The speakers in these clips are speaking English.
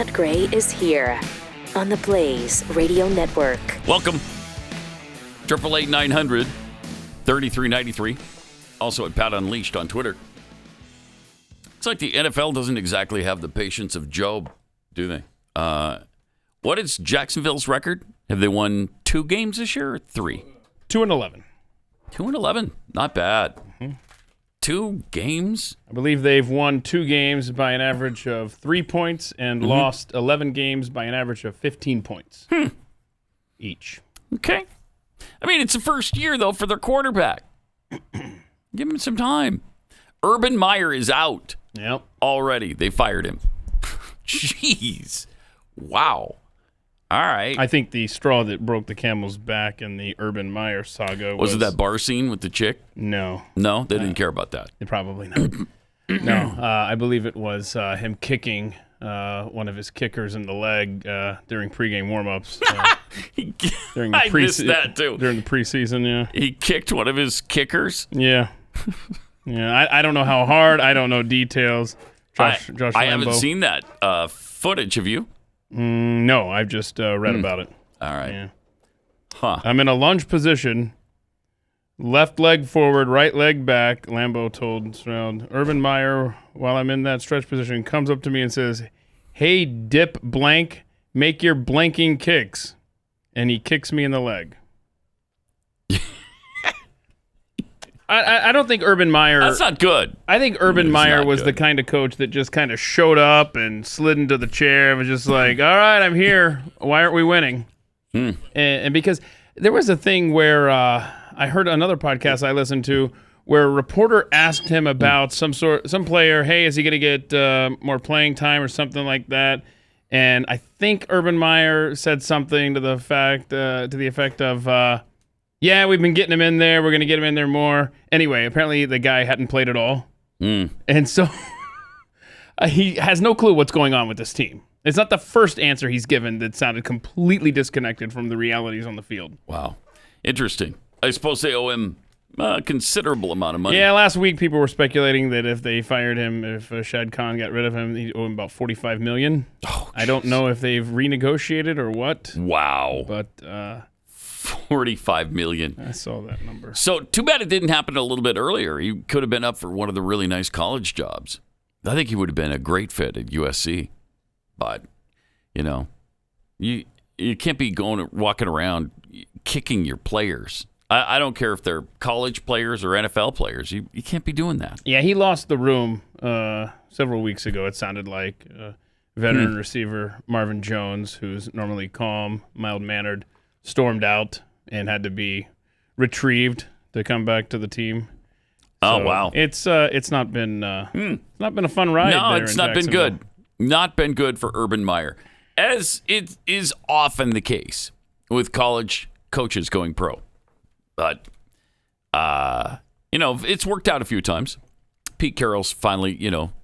Matt Gray is here on the Blaze Radio Network. Welcome. 888-900-3393. Also at Pat Unleashed on Twitter. It's like the NFL doesn't exactly have the patience of Job, do they? What is Jacksonville's record? Have they won 2 games this year or 3? 2-11. 2-11. Not bad. 2 games? I believe they've won 2 games by an average of 3 points and lost 11 games by an average of 15 points each. Okay. I mean, it's the first year, though, for their quarterback. Give him some time. Urban Meyer is out already. They fired him. Jeez. Wow. All right. I think the straw that broke the camel's back in the Urban Meyer saga was it that bar scene with the chick? No. No? They didn't care about that. Probably not. No. I believe it was him kicking one of his kickers in the leg during pregame warm-ups. I missed that, too. During the preseason, yeah. He kicked one of his kickers? Yeah. Yeah, I don't know how hard. I don't know details. Josh I haven't seen that footage. Have you? No, I've just read about it. All right. Yeah. Huh. I'm in a lunge position. Left leg forward, right leg back, Lambeau told Stroud. Urban Meyer, while I'm in that stretch position, comes up to me and says, "Hey, dip blank, make your blanking kicks." And he kicks me in the leg. I don't think Urban Meyer... That's not good. I think Urban Meyer was the kind of coach that just kind of showed up and slid into the chair and was just like, all right, I'm here. Why aren't we winning? And because there was a thing where I heard another podcast I listened to where a reporter asked him about some player, hey, is he going to get more playing time or something like that? And I think Urban Meyer said something to the effect of... yeah, we've been getting him in there. We're going to get him in there more. Anyway, apparently the guy hadn't played at all. And so he has no clue what's going on with this team. It's not the first answer he's given that sounded completely disconnected from the realities on the field. Wow. Interesting. I suppose they owe him a considerable amount of money. Yeah, last week people were speculating that if they fired him, if Shad Khan got rid of him, he'd owe him about $45 million. Oh, I don't know if they've renegotiated or what. Wow. But... $45 million. I saw that number. So too bad it didn't happen a little bit earlier. He could have been up for one of the really nice college jobs. I think he would have been a great fit at USC. But, you can't be walking around kicking your players. I don't care if they're college players or NFL players. You can't be doing that. Yeah, he lost the room several weeks ago, it sounded like. Veteran receiver Marvin Jones, who's normally calm, mild-mannered, stormed out and had to be retrieved to come back to the team. Oh, wow. It's not been it's not been a fun ride. No, there it's in not been Jacksonville. good. Not been good for Urban Meyer, as it is often the case with college coaches going pro. But it's worked out a few times. Pete Carroll's finally,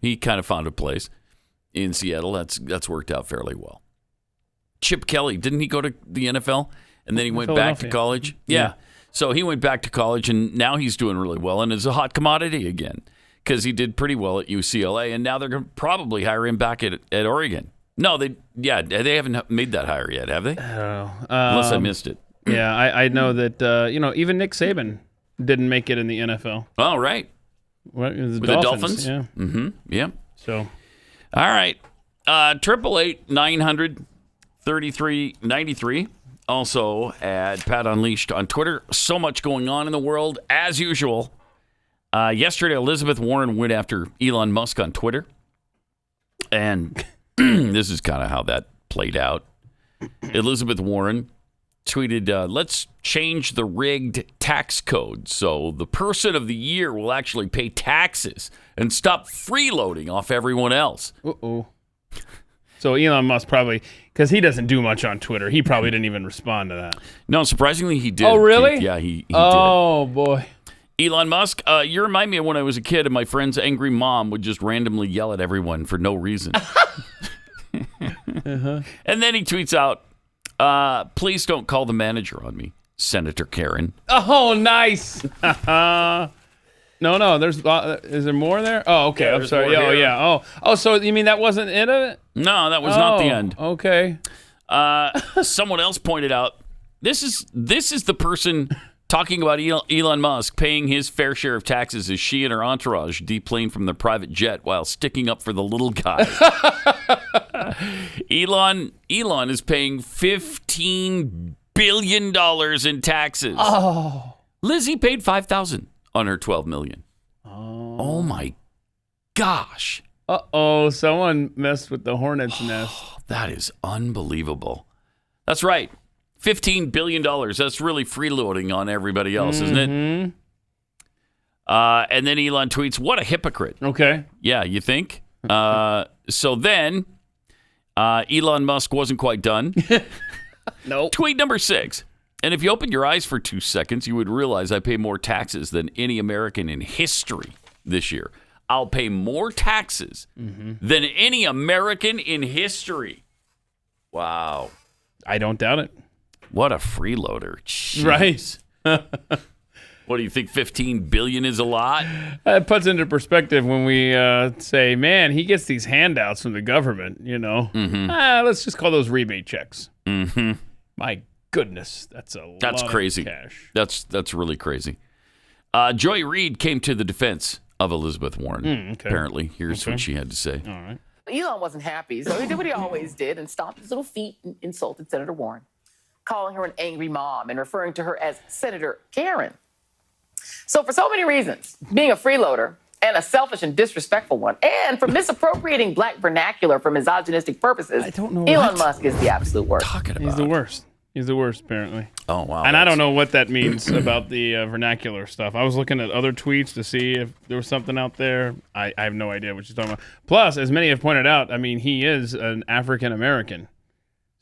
he kind of found a place in Seattle. That's worked out fairly well. Chip Kelly, didn't he go to the NFL? And then he went back to college? Yeah. So he went back to college, and now he's doing really well and is a hot commodity again because he did pretty well at UCLA, and now they're going to probably hire him back at Oregon. No, they haven't made that hire yet, have they? Unless I missed it. Yeah, I know that, even Nick Saban didn't make it in the NFL. Oh, right. What, With the Dolphins? Yeah. Mm-hmm. Yeah. So. All right. 888-900-3393. Also at Pat Unleashed on Twitter. So much going on in the world, as usual. Yesterday, Elizabeth Warren went after Elon Musk on Twitter. And this is kind of how that played out. Elizabeth Warren tweeted, let's change the rigged tax code so the person of the year will actually pay taxes and stop freeloading off everyone else. Uh-oh. So Elon Musk probably, because he doesn't do much on Twitter, he probably didn't even respond to that. No, surprisingly, he did. Oh, really? He did. Oh, boy. Elon Musk, you remind me of when I was a kid and my friend's angry mom would just randomly yell at everyone for no reason. And then he tweets out, please don't call the manager on me, Senator Karen. Oh, nice. No, there's is there more there? Oh, okay. Yeah, I'm sorry. Oh, yeah. Oh, so you mean that wasn't it? No, that was not the end. Okay. Someone else pointed out this is the person talking about Elon Musk paying his fair share of taxes as she and her entourage deplane from their private jet while sticking up for the little guy. Elon is paying $15 billion in taxes. Oh. Lizzie paid $5,000 on her $12 million. Oh my gosh. Uh-oh, someone messed with the hornet's nest. That is unbelievable. That's right. $15 billion. That's really freeloading on everybody else, isn't it? And then Elon tweets, what a hypocrite. Okay. Yeah, you think? So then Elon Musk wasn't quite done. Nope. Tweet number 6. And if you opened your eyes for 2 seconds, you would realize I pay more taxes than any American in history this year. I'll pay more taxes than any American in history. Wow. I don't doubt it. What a freeloader. Jeez. Right. What do you think, 15 billion is a lot? It puts into perspective when we say, man, he gets these handouts from the government, let's just call those rebate checks. My goodness, that's crazy. Of cash. That's really crazy. Joy Reid came to the defense of Elizabeth Warren, apparently. Here's what she had to say. All right. Elon wasn't happy, so he did what he always did and stomped his little feet and insulted Senator Warren, calling her an angry mom and referring to her as Senator Karen. So for so many reasons, being a freeloader and a selfish and disrespectful one, and for misappropriating black vernacular for misogynistic purposes, I don't know Elon Musk is the absolute worst. Talking about. He's the worst, apparently. Oh, wow. And I don't know what that means about the vernacular stuff. I was looking at other tweets to see if there was something out there. I have no idea what she's talking about. Plus, as many have pointed out, I mean, he is an African-American.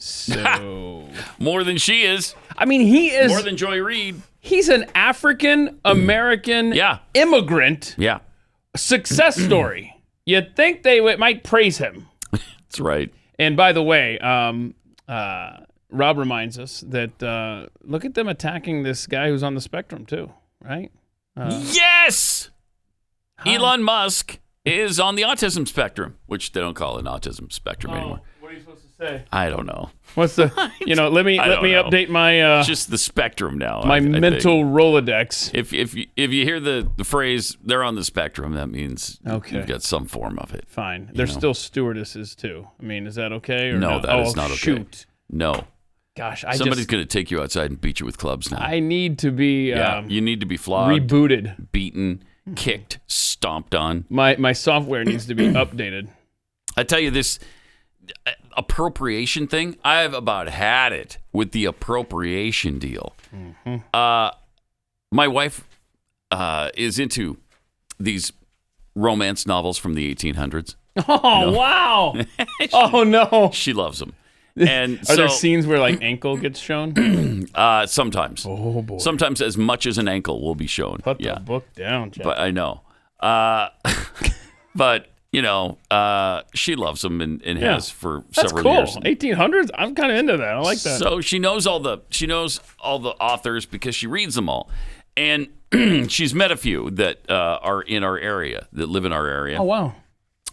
So... More than she is. I mean, he is... More than Joy Reid. He's an African-American immigrant. Yeah. Success story. You'd think they might praise him. That's right. And by the way, Rob reminds us that look at them attacking this guy who's on the spectrum too, right? Yes! Elon Musk is on the autism spectrum, which they don't call it an autism spectrum anymore. What are you supposed to say? I don't know. What's the? Let me update my just the spectrum now. My mental Rolodex. If you hear the phrase "they're on the spectrum," that means you've got some form of it. Fine. They're still stewardesses too. I mean, is that okay? Or no, that is not okay. Shoot. No. Gosh, somebody's going to take you outside and beat you with clubs now. I need to be. You need to be flogged, rebooted, beaten, kicked, stomped on. My software needs to be updated. I tell you this. Appropriation thing, I've about had it with the appropriation deal. My wife is into these romance novels from the 1800s. Oh, wow. Oh, no. She loves them. And Are there scenes where like ankle gets shown? Sometimes. Oh, boy. Sometimes as much as an ankle will be shown. Put the book down, Jeff. But I know. But she loves them and has for several years. That's cool. 1800s? I'm kind of into that. I like that. So she knows all the authors because she reads them all. And she's met a few that are in our area, that live in our area. Oh, wow.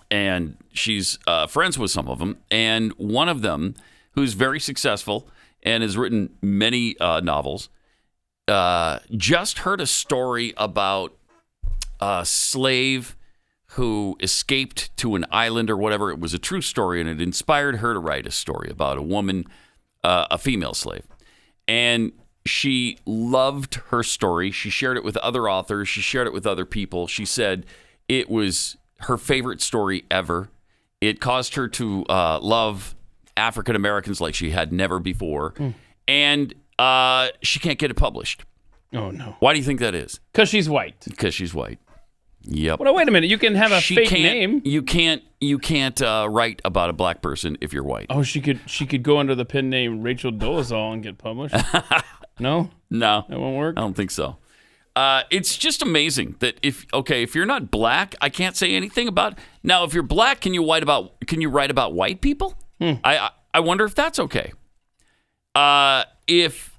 And she's friends with some of them. And one of them, who's very successful and has written many novels, just heard a story about a slave who escaped to an island or whatever. It was a true story, and it inspired her to write a story about a woman, a female slave. And she loved her story. She shared it with other authors. She shared it with other people. She said it was her favorite story ever. It caused her to love African Americans like she had never before. And she can't get it published. Oh, no. Why do you think that is? Because she's white. Because she's white. Yep. Well, wait a minute. You can have a fake name. You can't write about a black person if you're white. Oh, she could go under the pen name Rachel Dolezal and get published. No, that won't work. I don't think so. It's just amazing that if you're not black, I can't say anything about. Now, if you're black, can you write about white people? I wonder if that's okay. If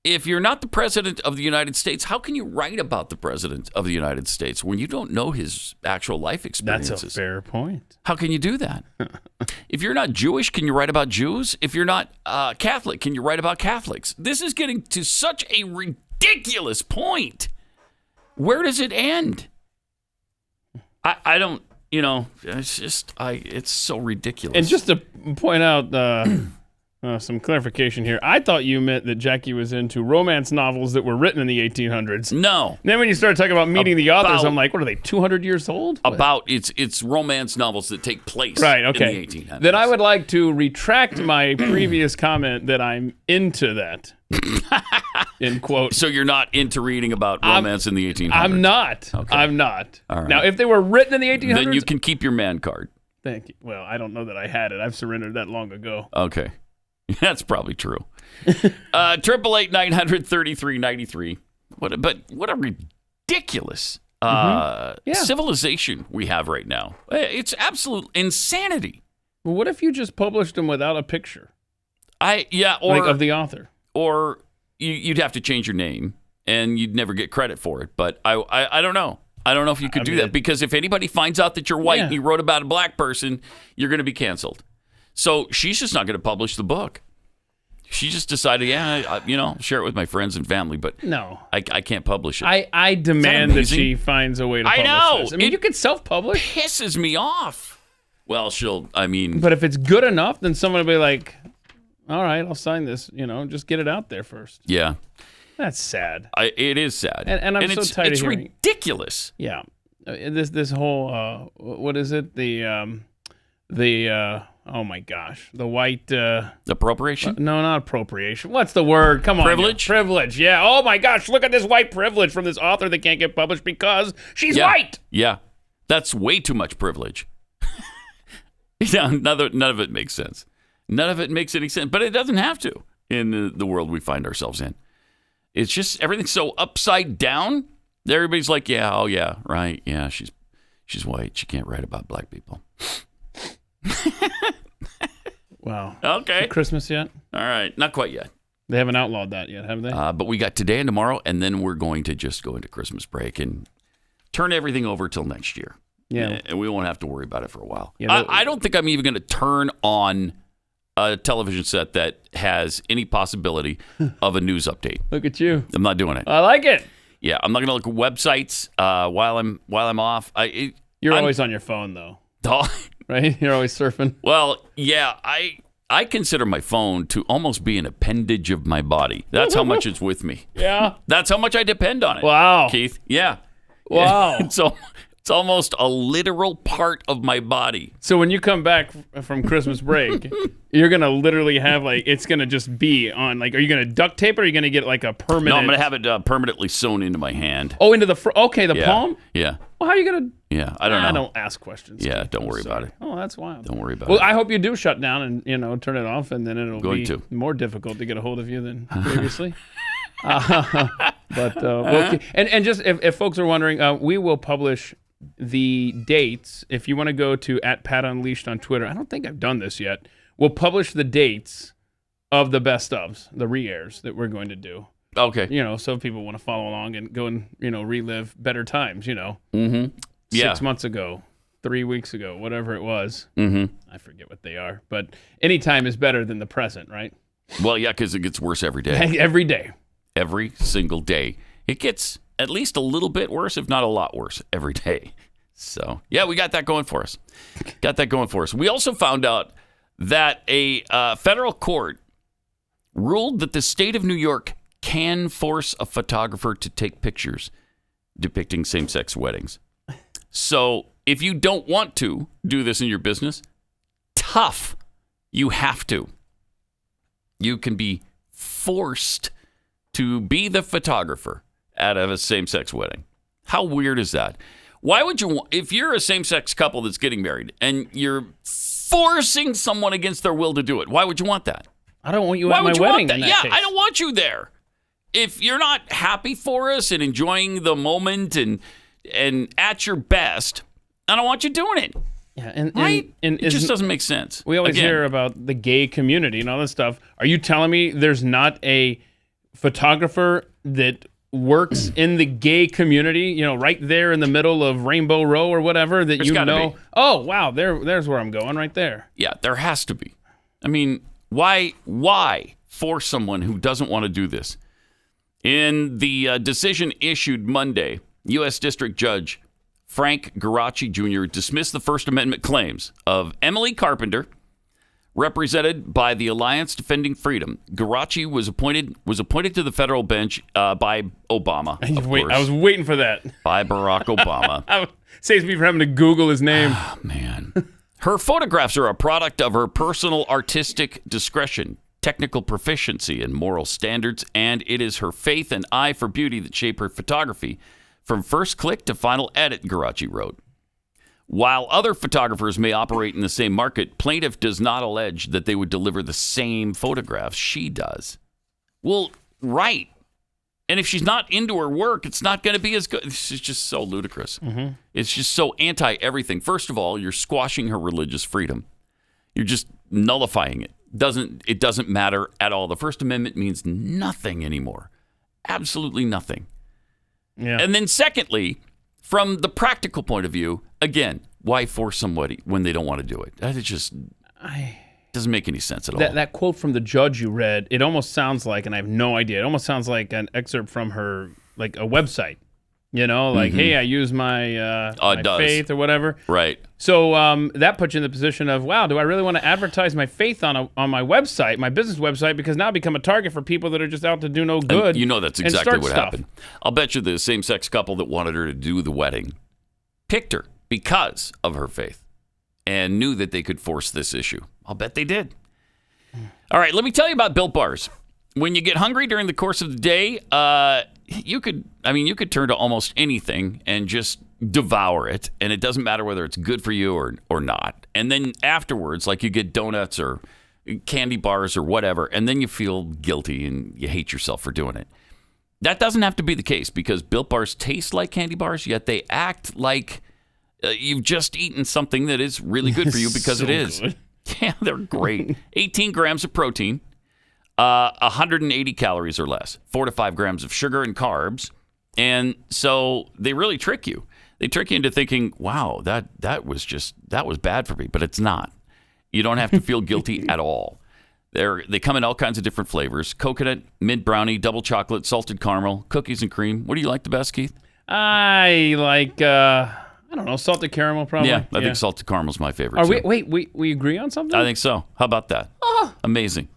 if you're not the president of the United States, how can you write about the president of the United States when you don't know his actual life experiences? That's a fair point. How can you do that? If you're not Jewish, can you write about Jews? If you're not Catholic, can you write about Catholics? This is getting to such a ridiculous point. Where does it end? I don't, it's just, it's so ridiculous. And just to point out some clarification here, I thought you meant that Jackie was into romance novels that were written in the 1800s. No. And then when you started talking about meeting the authors, I'm like, what are they, 200 years old? It's romance novels that take place right, okay. in the 1800s. Then I would like to retract my previous comment that I'm into that. In quote. So you're not into reading about romance in the 1800s? I'm not. Okay. I'm not. All right. Now, if they were written in the 1800s... Then you can keep your man card. Thank you. Well, I don't know that I had it. I've surrendered that long ago. Okay. That's probably true. 888-900-3393. What a ridiculous civilization we have right now. It's absolute insanity. Well, what if you just published them without a picture? Or of the author. Or you'd have to change your name and you'd never get credit for it. But I don't know. I don't know if you could do that, because if anybody finds out that you're white and you wrote about a black person, you're going to be canceled. So she's just not going to publish the book. She just decided, share it with my friends and family, but no, I can't publish it. I demand that she finds a way to publish this. I mean, you can self-publish. Pisses me off. Well, But if it's good enough, then someone will be like, all right, I'll sign this, just get it out there first. Yeah. That's sad. It is sad. And I'm so tired of hearing. It's ridiculous. Yeah. This whole, what is it? Oh my gosh, the white appropriation? No, not appropriation. What's the word? Come on, privilege. Privilege. Yeah. Oh my gosh, look at this white privilege from this author that can't get published because she's white. Yeah, that's way too much privilege. None of it makes sense. None of it makes any sense, but it doesn't have to in the world we find ourselves in. It's just everything's so upside down. Everybody's like, right, she's white. She can't write about black people. Wow. Okay. Christmas yet? All right. Not quite yet. They haven't outlawed that yet, have they? But we got today and tomorrow, and then we're going to just go into Christmas break and turn everything over till next year. Yeah. And we won't have to worry about it for a while. Yeah, I don't think I'm even going to turn on a television set that has any possibility of a news update. Look at you. I'm not doing it. I like it. Yeah. I'm not going to look at websites while I'm off. You're always on your phone, though. Right? You're always surfing. Well, yeah, I consider my phone to almost be an appendage of my body. That's how much it's with me. Yeah. That's how much I depend on it. Wow. Keith. Yeah. Wow. Yeah. So it's almost a literal part of my body. So when you come back from Christmas break, you're going to literally have it's going to just be on, are you going to duct tape it, or are you going to get a permanent? No, I'm going to have it permanently sewn into my hand. Oh, into the palm? Yeah. Well, how are you going to? Yeah, I don't know. I don't ask questions. Yeah, don't worry about it. Oh, that's wild. Don't worry about it. Well, I hope you do shut down and, turn it off, and then it'll be to. more difficult to get a hold of you than previously. And just if folks are wondering, we will publish the dates. If you want to go to @PatUnleashed on Twitter, I don't think I've done this yet. We'll publish the dates of the best ofs, the re-airs that we're going to do. Okay. So if people want to follow along and go and, relive better times, Mm-hmm. 6 months ago, 3 weeks ago, whatever it was. Mm-hmm. I forget what they are. But any time is better than the present, right? Well, yeah, because it gets worse every day. Every day. Every single day. It gets at least a little bit worse, if not a lot worse, every day. So, yeah, we got that going for us. We also found out that a federal court ruled that the state of New York can force a photographer to take pictures depicting same-sex weddings. So if you don't want to do this in your business, tough. You have to. You can be forced to be the photographer at a same-sex wedding. How weird is that? Why would you, if you're a same-sex couple that's getting married and you're forcing someone against their will to do it, why would you want that? I don't want you at my wedding. In that case. case. I don't want you there. If you're not happy for us and enjoying the moment and at your best, I don't want you doing it. Yeah, and it just doesn't make sense. We always hear about the gay community and all this stuff. Are you telling me there's not a photographer that works in the gay community, right there in the middle of Rainbow Row or whatever, that There's gotta be. oh, wow, there's where I'm going right there. Yeah, there has to be. I mean, why force someone who doesn't want to do this? In the decision issued Monday, U.S. District Judge Frank Geraci Jr. dismissed the First Amendment claims of Emily Carpenter, represented by the Alliance Defending Freedom. Geraci was appointed to the federal bench by Obama. I was waiting for that. By Barack Obama. Saves me from having to Google his name. Oh, man. Her photographs are a product of her personal artistic discretion, technical proficiency, and moral standards, and it is her faith and eye for beauty that shape her photography from first click to final edit, Geraci wrote. While other photographers may operate in the same market, plaintiff does not allege that they would deliver the same photographs she does. Well, right. And if she's not into her work, it's not going to be as good. This is just so ludicrous. Mm-hmm. It's just so anti-everything. First of all, you're squashing her religious freedom. You're just nullifying it. It doesn't matter at all. The First Amendment means nothing anymore. Absolutely nothing. Yeah. And then secondly, from the practical point of view, again, why force somebody when they don't want to do it? That just doesn't make any sense at all. That quote from the judge you read, it almost sounds like, and I have no idea, it almost sounds like an excerpt from her, like a website. Hey, I use my faith or whatever. Right. So that puts you in the position of, wow, do I really want to advertise my faith on my website, my business website, because now I become a target for people that are just out to do no good. And that's exactly what happened. I'll bet you the same-sex couple that wanted her to do the wedding picked her because of her faith and knew that they could force this issue. I'll bet they did. All right, let me tell you about Built Bars. When you get hungry during the course of the day, you could turn to almost anything and just devour it, and it doesn't matter whether it's good for you or not. And then afterwards, like you get donuts or candy bars or whatever, and then you feel guilty and you hate yourself for doing it. That doesn't have to be the case because Built Bars taste like candy bars, yet they act like you've just eaten something that is really good for you because it is. Good. Yeah, they're great. 18 grams of protein. 180 calories or less, 4 to 5 grams of sugar and carbs. And so they really trick you. They trick you into thinking, wow, that was bad for me, but it's not. You don't have to feel guilty at all. They come in all kinds of different flavors: coconut, mint brownie, double chocolate, salted caramel, cookies and cream. What do you like the best, Keith? I like, I don't know, salted caramel probably. Yeah, I think salted caramel's my favorite. We agree on something? I think so. How about that? Amazing.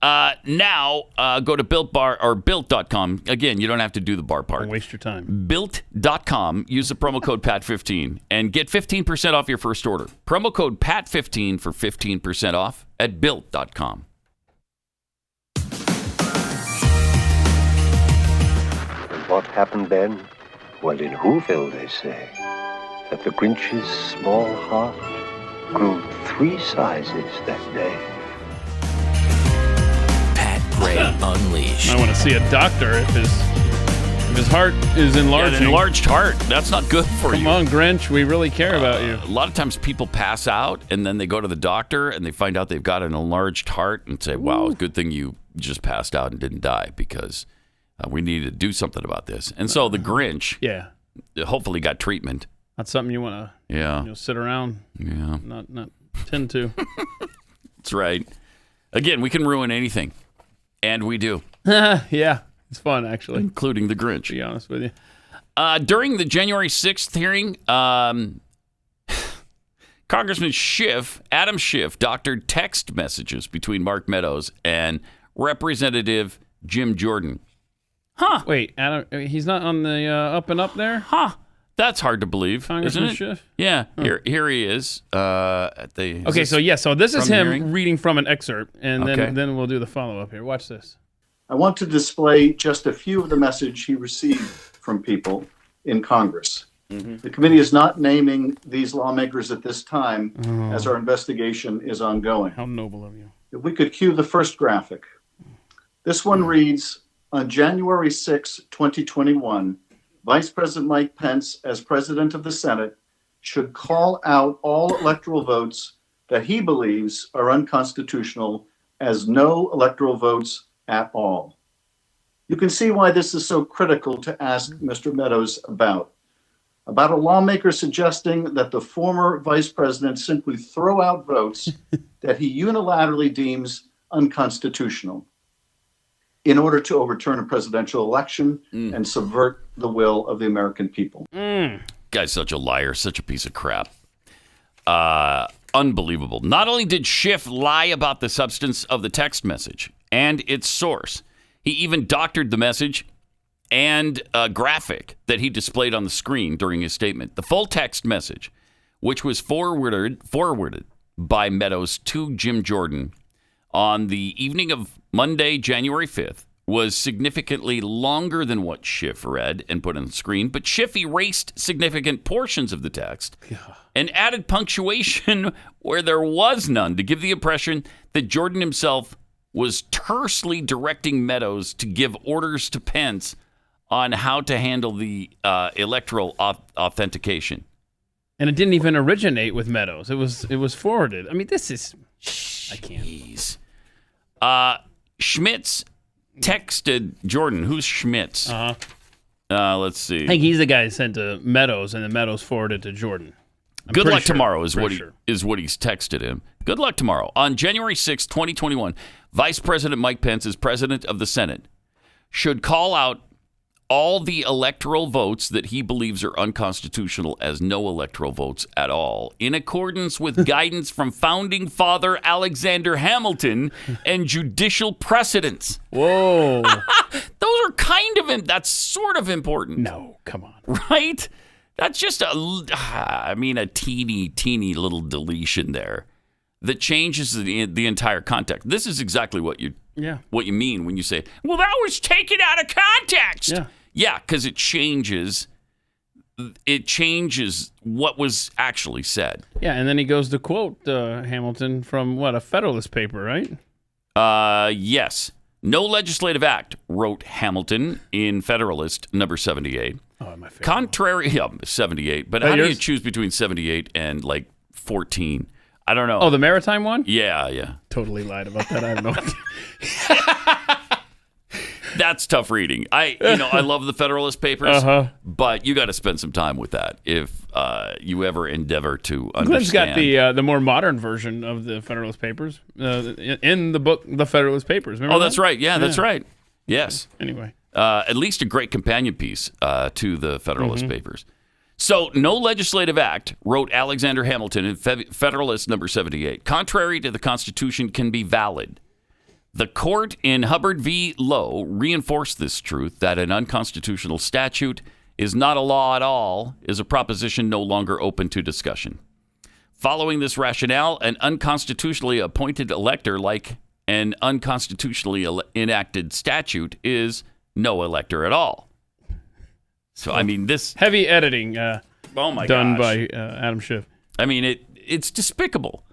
Now, go to Built.com. Again, you don't have to do the bar part. Don't waste your time. Built.com. Use the promo code PAT15 and get 15% off your first order. Promo code PAT15 for 15% off at Built.com. And what happened then? Well, in Whoville, they say that the Grinch's small heart grew 3 sizes that day. Unleashed. I want to see a doctor if his heart is enlarging. An enlarged heart. That's not good for you. Come on, Grinch. We really care about you. A lot of times people pass out and then they go to the doctor and they find out they've got an enlarged heart and say, wow, good thing you just passed out and didn't die because we need to do something about this. And so the Grinch hopefully got treatment. That's something you want to sit around. Yeah. Not tend to. That's right. Again, we can ruin anything. And we do. Yeah, it's fun, actually. Including the Grinch. To be honest with you. During the January 6th hearing, Congressman Adam Schiff doctored text messages between Mark Meadows and Representative Jim Jordan. Huh. Wait, Adam, he's not on the up and up there? Huh. That's hard to believe, Congressman isn't it? Schiff? Yeah. Huh. Here he is. At the. Okay, so this is him hearing? reading from an excerpt, and then we'll do the follow-up here. Watch this. I want to display just a few of the message he received from people in Congress. Mm-hmm. The committee is not naming these lawmakers at this time as our investigation is ongoing. How noble of you. If we could cue the first graphic. This one reads, on January 6, 2021, Vice President Mike Pence, as President of the Senate, should call out all electoral votes that he believes are unconstitutional as no electoral votes at all. You can see why this is so critical to ask Mr. Meadows about a lawmaker suggesting that the former vice president simply throw out votes that he unilaterally deems unconstitutional in order to overturn a presidential election and subvert the will of the American people. Guy's such a liar, such a piece of crap. Unbelievable. Not only did Schiff lie about the substance of the text message and its source, he even doctored the message and a graphic that he displayed on the screen during his statement. The full text message, which was forwarded by Meadows to Jim Jordan on the evening of Monday, January 5th, was significantly longer than what Schiff read and put on the screen, but Schiff erased significant portions of the text and added punctuation where there was none to give the impression that Jordan himself was tersely directing Meadows to give orders to Pence on how to handle the electoral authentication. And it didn't even originate with Meadows. It was forwarded. I mean, this is... I can't. Jeez. Schmitz texted Jordan. Who's Schmitz? Let's see. I think he's the guy that sent to Meadows, and then Meadows forwarded to Jordan. Good luck tomorrow is what he's texted him. Good luck tomorrow. On January 6, 2021, Vice President Mike Pence, as president of the Senate, should call out all the electoral votes that he believes are unconstitutional as no electoral votes at all, in accordance with guidance from founding father Alexander Hamilton and judicial precedents. Whoa. Those are that's sort of important. No, come on. Right? That's just a teeny little deletion there that changes the entire context. This is exactly what you mean when you say, well, that was taken out of context. Yeah, because it changes what was actually said. Yeah, and then he goes to quote Hamilton from, a Federalist paper, right? Yes. No legislative act, wrote Hamilton in Federalist number 78. Oh, my favorite. Contrary, 78. But how do you choose between 78 and, 14? I don't know. Oh, the maritime one? Yeah. Totally lied about that. I have no idea. That's tough reading. I love the Federalist Papers, but you got to spend some time with that if you ever endeavor to understand. Glenn's got the more modern version of the Federalist Papers in the book, The Federalist Papers. Remember that's right. Yeah, that's right. Yes. Anyway. At least a great companion piece to the Federalist Papers. So, no legislative act, wrote Alexander Hamilton in Federalist number 78, contrary to the Constitution, can be valid. The court in Hubbard v. Lowe reinforced this truth that an unconstitutional statute is not a law at all, is a proposition no longer open to discussion. Following this rationale, an unconstitutionally appointed elector, like an unconstitutionally enacted statute, is no elector at all. So, this... Heavy editing done by Adam Schiff. It's despicable.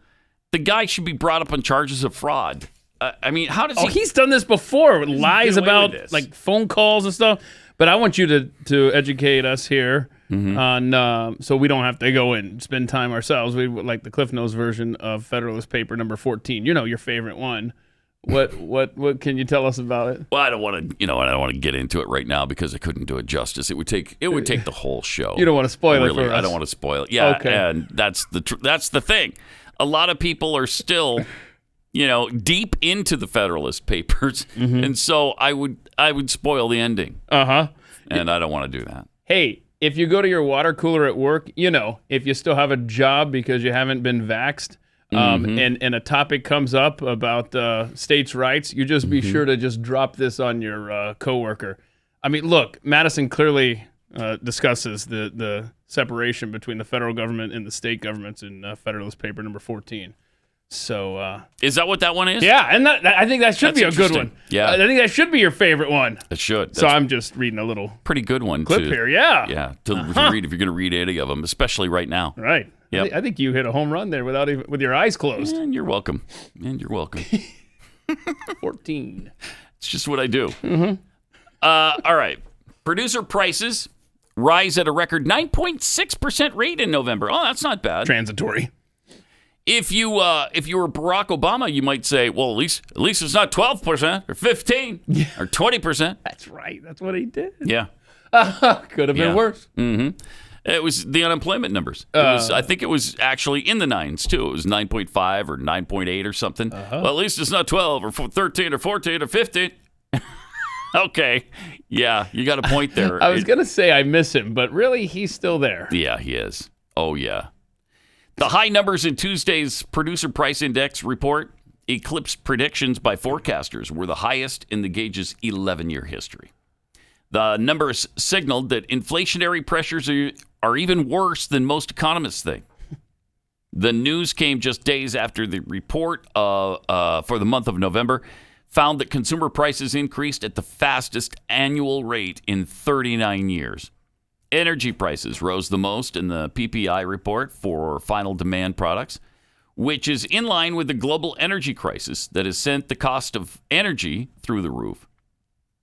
The guy should be brought up on charges of fraud. How does he... he's done this before. Lies about phone calls and stuff. But I want you to educate us here on so we don't have to go and spend time ourselves. We would like the Cliff Notes version of Federalist Paper number 14. Your favorite one. What can you tell us about it? Well, I don't want to get into it right now because I couldn't do it justice. It would take the whole show. You don't want to spoil it for us. I don't want to spoil it. Yeah, okay. And that's the thing. A lot of people are still deep into the Federalist Papers, and so I would spoil the ending. And I don't want to do that. Hey, if you go to your water cooler at work, if you still have a job because you haven't been vaxxed, and a topic comes up about states' rights, you just be sure to just drop this on your coworker. Look, Madison clearly discusses the separation between the federal government and the state governments in Federalist Paper number 14. So is that what that one is? Yeah, and I think that should be a good one. Yeah, I think that should be your favorite one. It should. So I'm just reading a little pretty good one clip here. Yeah, to read if you're going to read any of them, especially right now. Right. Yep. I think you hit a home run there with your eyes closed. And you're welcome. 14. It's just what I do. All right. Producer prices rise at a record 9.6% rate in November. Oh, that's not bad. Transitory. If you were Barack Obama, you might say, well, at least it's not 12% or 15 or 20%. That's right. That's what he did. Yeah. Could have been worse. Mm-hmm. It was the unemployment numbers. I think it was actually in the 9s, too. It was 9.5 or 9.8 or something. Well, at least it's not 12 or 13 or 14 or 15. Okay. Yeah, you got a point there. I was going to say I miss him, but really, he's still there. Yeah, he is. Oh, yeah. The high numbers in Tuesday's Producer Price Index report eclipsed predictions by forecasters, were the highest in the gauge's 11-year history. The numbers signaled that inflationary pressures are even worse than most economists think. The news came just days after the report for the month of November found that consumer prices increased at the fastest annual rate in 39 years. Energy prices rose the most in the PPI report for final demand products, which is in line with the global energy crisis that has sent the cost of energy through the roof.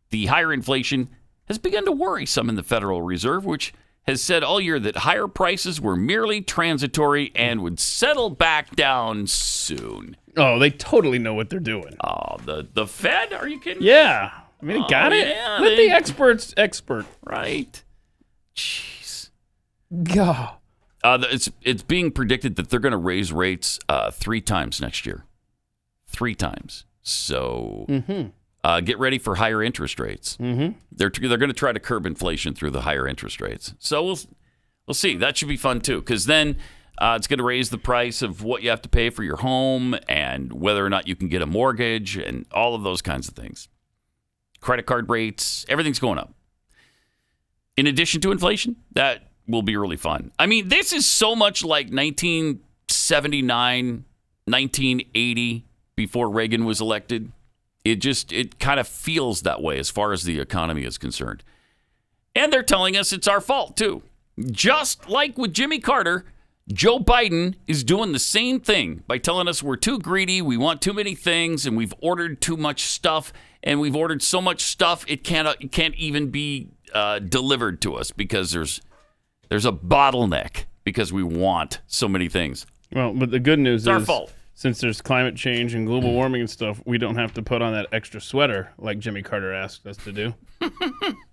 The higher inflation has begun to worry some in the Federal Reserve, which has said all year that higher prices were merely transitory and would settle back down soon. Oh, they totally know what they're doing. Oh, the Fed? Are you kidding? Yeah. I mean, they got it. Yeah, Let the experts expert. Right. Jeez. God. It's being predicted that they're going to raise rates 3 times next year. 3 times. So get ready for higher interest rates. Mm-hmm. They're going to try to curb inflation through the higher interest rates. So we'll see. That should be fun too, because then it's going to raise the price of what you have to pay for your home and whether or not you can get a mortgage and all of those kinds of things. Credit card rates, everything's going up. In addition to inflation, that will be really fun. I mean, this is so much like 1979, 1980, before Reagan was elected. It kind of feels that way as far as the economy is concerned. And they're telling us it's our fault, too. Just like with Jimmy Carter, Joe Biden is doing the same thing by telling us we're too greedy, we want too many things, and we've ordered too much stuff, and we've ordered so much stuff it can't even be delivered to us because there's a bottleneck because we want so many things. Well, but the good news is our fault. Since there's climate change and global warming and stuff, we don't have to put on that extra sweater like Jimmy Carter asked us to do.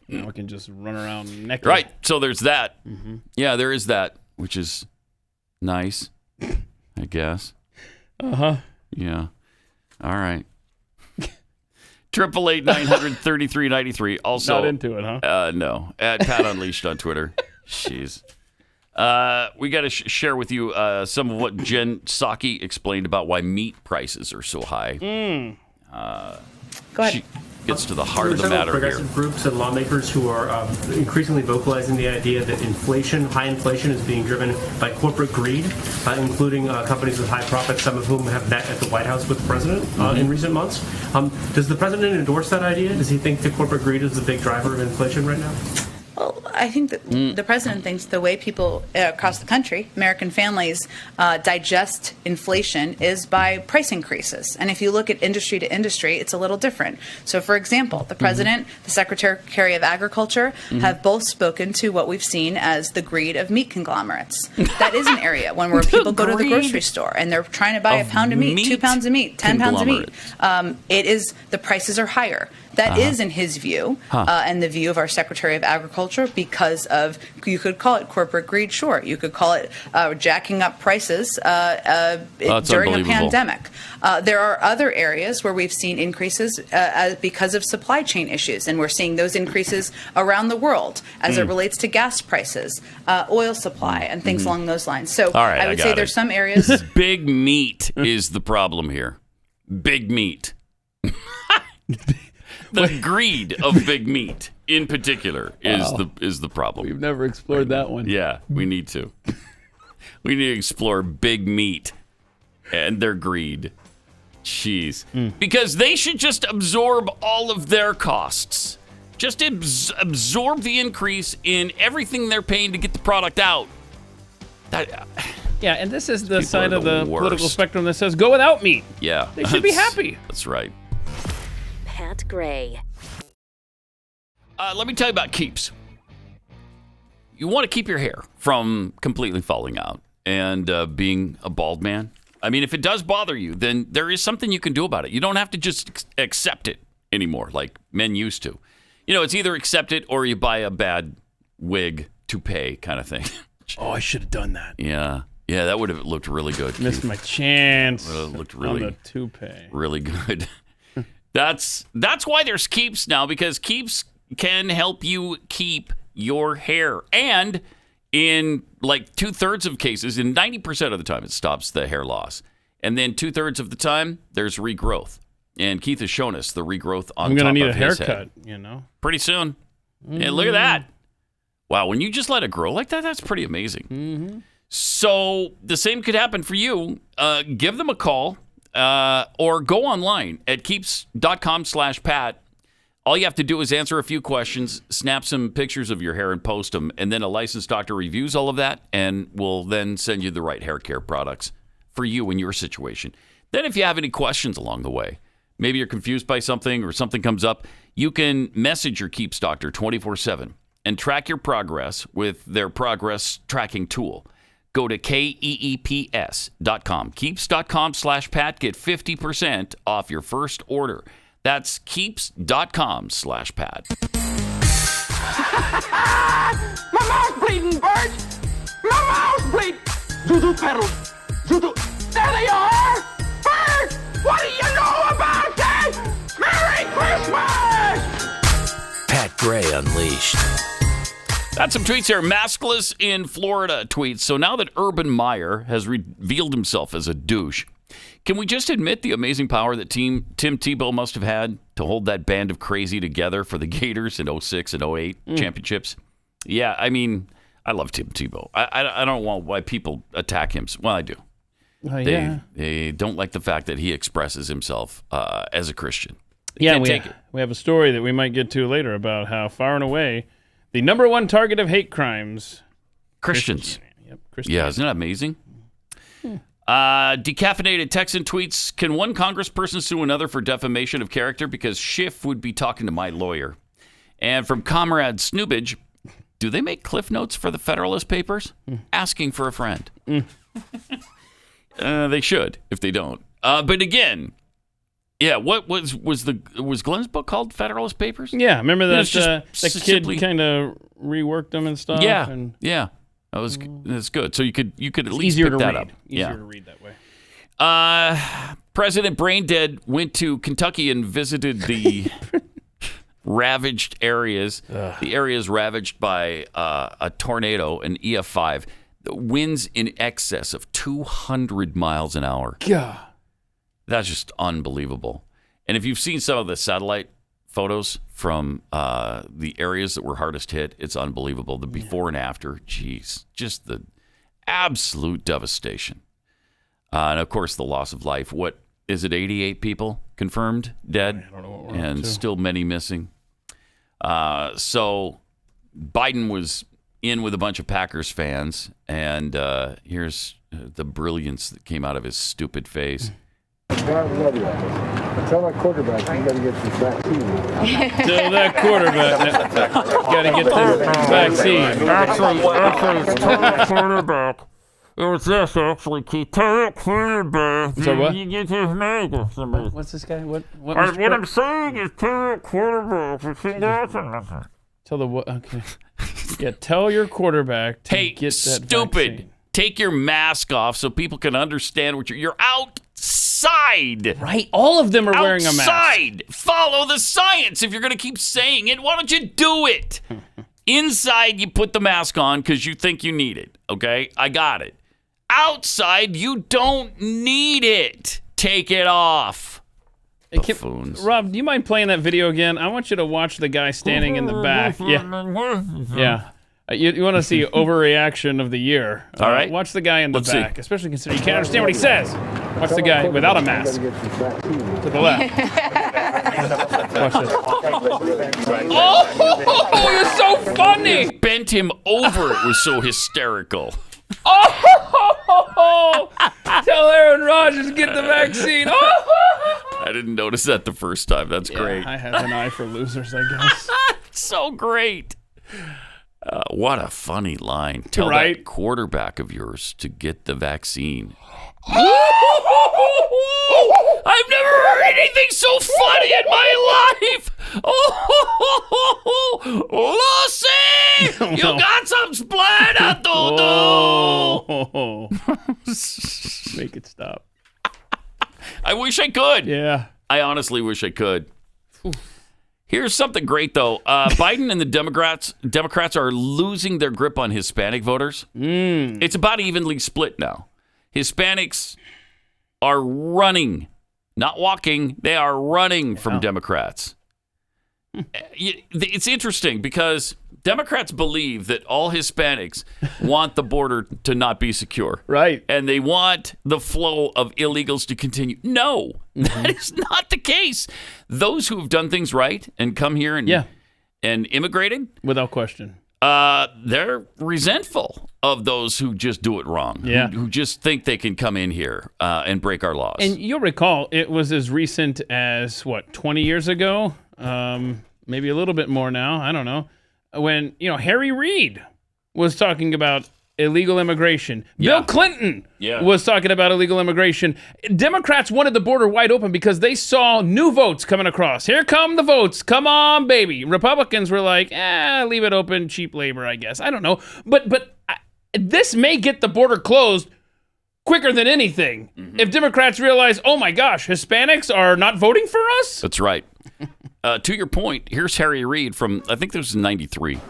Now we can just run around naked. Right. So there's that. Mm-hmm. Yeah, there is that, which is nice, I guess. Uh-huh. Yeah. All right. 888-900-3393. Also, not into it, huh? No. At Pat Unleashed on Twitter. Jeez. We got to share with you some of what Jen Psaki explained about why meat prices are so high. Go ahead. She gets to the heart of the matter progressive here. Groups and lawmakers who are increasingly vocalizing the idea that high inflation, is being driven by corporate greed, including companies with high profits, some of whom have met at the White House with the president in recent months. Does the president endorse that idea? Does he think that corporate greed is the big driver of inflation right now? Well, I think that the president thinks the way people across the country, American families, digest inflation is by price increases. And if you look at industry to industry, it's a little different. So, for example, the president, the Secretary of Agriculture have both spoken to what we've seen as the greed of meat conglomerates. That is an area where people go to the grocery store and they're trying to buy a pound of meat, 2 pounds of meat, 10 pounds of meat. It is the prices are higher. That is, in his view, and the view of our Secretary of Agriculture, because of, you could call it corporate greed, sure. You could call it jacking up prices during a pandemic. There are other areas where we've seen increases because of supply chain issues, and we're seeing those increases around the world as it relates to gas prices, oil supply, and things along those lines. So I would say there's some areas. Big meat is the problem here. Big meat. The greed of big meat, in particular, is the problem. We've never explored that one. Yeah, we need to. We need to explore big meat and their greed. Jeez. Because they should just absorb all of their costs. Just absorb the increase in everything they're paying to get the product out. Yeah, and this is the side of the political spectrum that says go without meat. Yeah. They should be happy. That's right. Pat Gray. Let me tell you about Keeps. You want to keep your hair from completely falling out and being a bald man. I mean, if it does bother you, then there is something you can do about it. You don't have to just accept it anymore like men used to. It's either accept it or you buy a bad wig toupee kind of thing. Oh, I should have done that. Yeah, that would have looked really good. Missed my chance. Looked really, on the toupee. Really good. That's why there's Keeps now, because Keeps can help you keep your hair. And in like 2/3 of cases, in 90% of the time, it stops the hair loss. And then 2/3 of the time, there's regrowth. And Keith has shown us the regrowth on top of his head. I'm going to need a haircut, Pretty soon. Hey, look at that. Wow, when you just let it grow like that, that's pretty amazing. Mm-hmm. So the same could happen for you. Give them a call or go online at keeps.com/Pat. All you have to do is answer a few questions, snap some pictures of your hair and post them, and then a licensed doctor reviews all of that and will then send you the right hair care products for you in your situation. Then if you have any questions along the way, maybe you're confused by something or something comes up, you can message your Keeps doctor 24/7 and track your progress with their progress tracking tool. Go to KEEPS.com, keeps.com/Pat, get 50% off your first order. That's keeps.com/Pat. My mouth's bleeding, Bert! My mouth's bleeding! Voodoo petals! Voodoo... There they are! Bert! What do you know about that? Merry Christmas! Pat Gray Unleashed. Got some tweets here. Maskless in Florida tweets. So now that Urban Meyer has revealed himself as a douche, can we just admit the amazing power that Tim Tebow must have had to hold that band of crazy together for the Gators in 06 and 08 championships? Yeah, I mean, I love Tim Tebow. I don't know why people attack him. Well, I do. They don't like the fact that he expresses himself as a Christian. We have a story that we might get to later about how far and away the number one target of hate crimes, Christians. Yep, yeah, isn't that amazing? Decaffeinated Texan tweets, can one congressperson sue another for defamation of character? Because Schiff would be talking to my lawyer. And from Comrade Snoobage, do they make cliff notes for the Federalist Papers? Asking for a friend. They should, if they don't. But again, yeah, what was Glenn's book called? Federalist Papers? Yeah, remember that that kid kind of reworked them and stuff? Yeah. That's good. So you could at least pick that up. Easier to read that way. President Braindead went to Kentucky and visited the ravaged areas. The areas ravaged by a tornado, an EF5. The winds in excess of 200 miles an hour. God. That's just unbelievable. And if you've seen some of the satellite photos from the areas that were hardest hit, it's unbelievable. The before and after, geez, just the absolute devastation. And of course, the loss of life. What is it, 88 people confirmed dead? I don't know what we're and still many missing. So Biden was in with a bunch of Packers fans, and here's the brilliance that came out of his stupid face. Tell that quarterback you got to get this vaccine. Tell that quarterback got to get this vaccine. Actually, it's tell that quarterback. It was this, actually, Keith. Tell that quarterback. So what? You get his name. What's this guy? What I'm saying is tell that quarterback. Tell the what? Okay. Yeah, tell your quarterback to get that stupid. Vaccine. Take your mask off so people can understand what you're outside. Right. All of them are wearing a mask. Outside. Follow the science. If you're going to keep saying it, why don't you do it? Inside, you put the mask on because you think you need it. Okay? I got it. Outside, you don't need it. Take it off. Buffoons. Rob, do you mind playing that video again? I want you to watch the guy standing in the back. Yeah. You want to see overreaction of the year. All right. Watch the guy in the back, especially considering you can't understand what he says. Watch the guy without a mask. To the left. Watch this. Oh, you're so funny. Bent him over. It was so hysterical. Oh, tell Aaron Rodgers to get the vaccine. I didn't notice that the first time. That's great. I have an eye for losers, I guess. So great. What a funny line. Tell that quarterback of yours to get the vaccine. I've never heard anything so funny in my life. Lucy, you got some splatter, Make it stop. I wish I could. Yeah. I honestly wish I could. Here's something great, though. Biden and the Democrats are losing their grip on Hispanic voters. It's about evenly split now. Hispanics are running, not walking. They are running from Democrats. It's interesting because Democrats believe that all Hispanics want the border to not be secure. Right. And they want the flow of illegals to continue. No, that is not the case. Those who have done things right and come here and immigrated, without question, they're resentful of those who just do it wrong. Yeah. Who just think they can come in here and break our laws. And you'll recall it was as recent as 20 years ago, maybe a little bit more now. I don't know. When, Harry Reid was talking about illegal immigration. Bill Clinton was talking about illegal immigration. Democrats wanted the border wide open because they saw new votes coming across. Here come the votes. Come on, baby. Republicans were like, leave it open, cheap labor, I guess. I don't know. But this may get the border closed quicker than anything. If Democrats realize, oh my gosh, Hispanics are not voting for us? That's right. To your point, here's Harry Reid from, I think this was 93.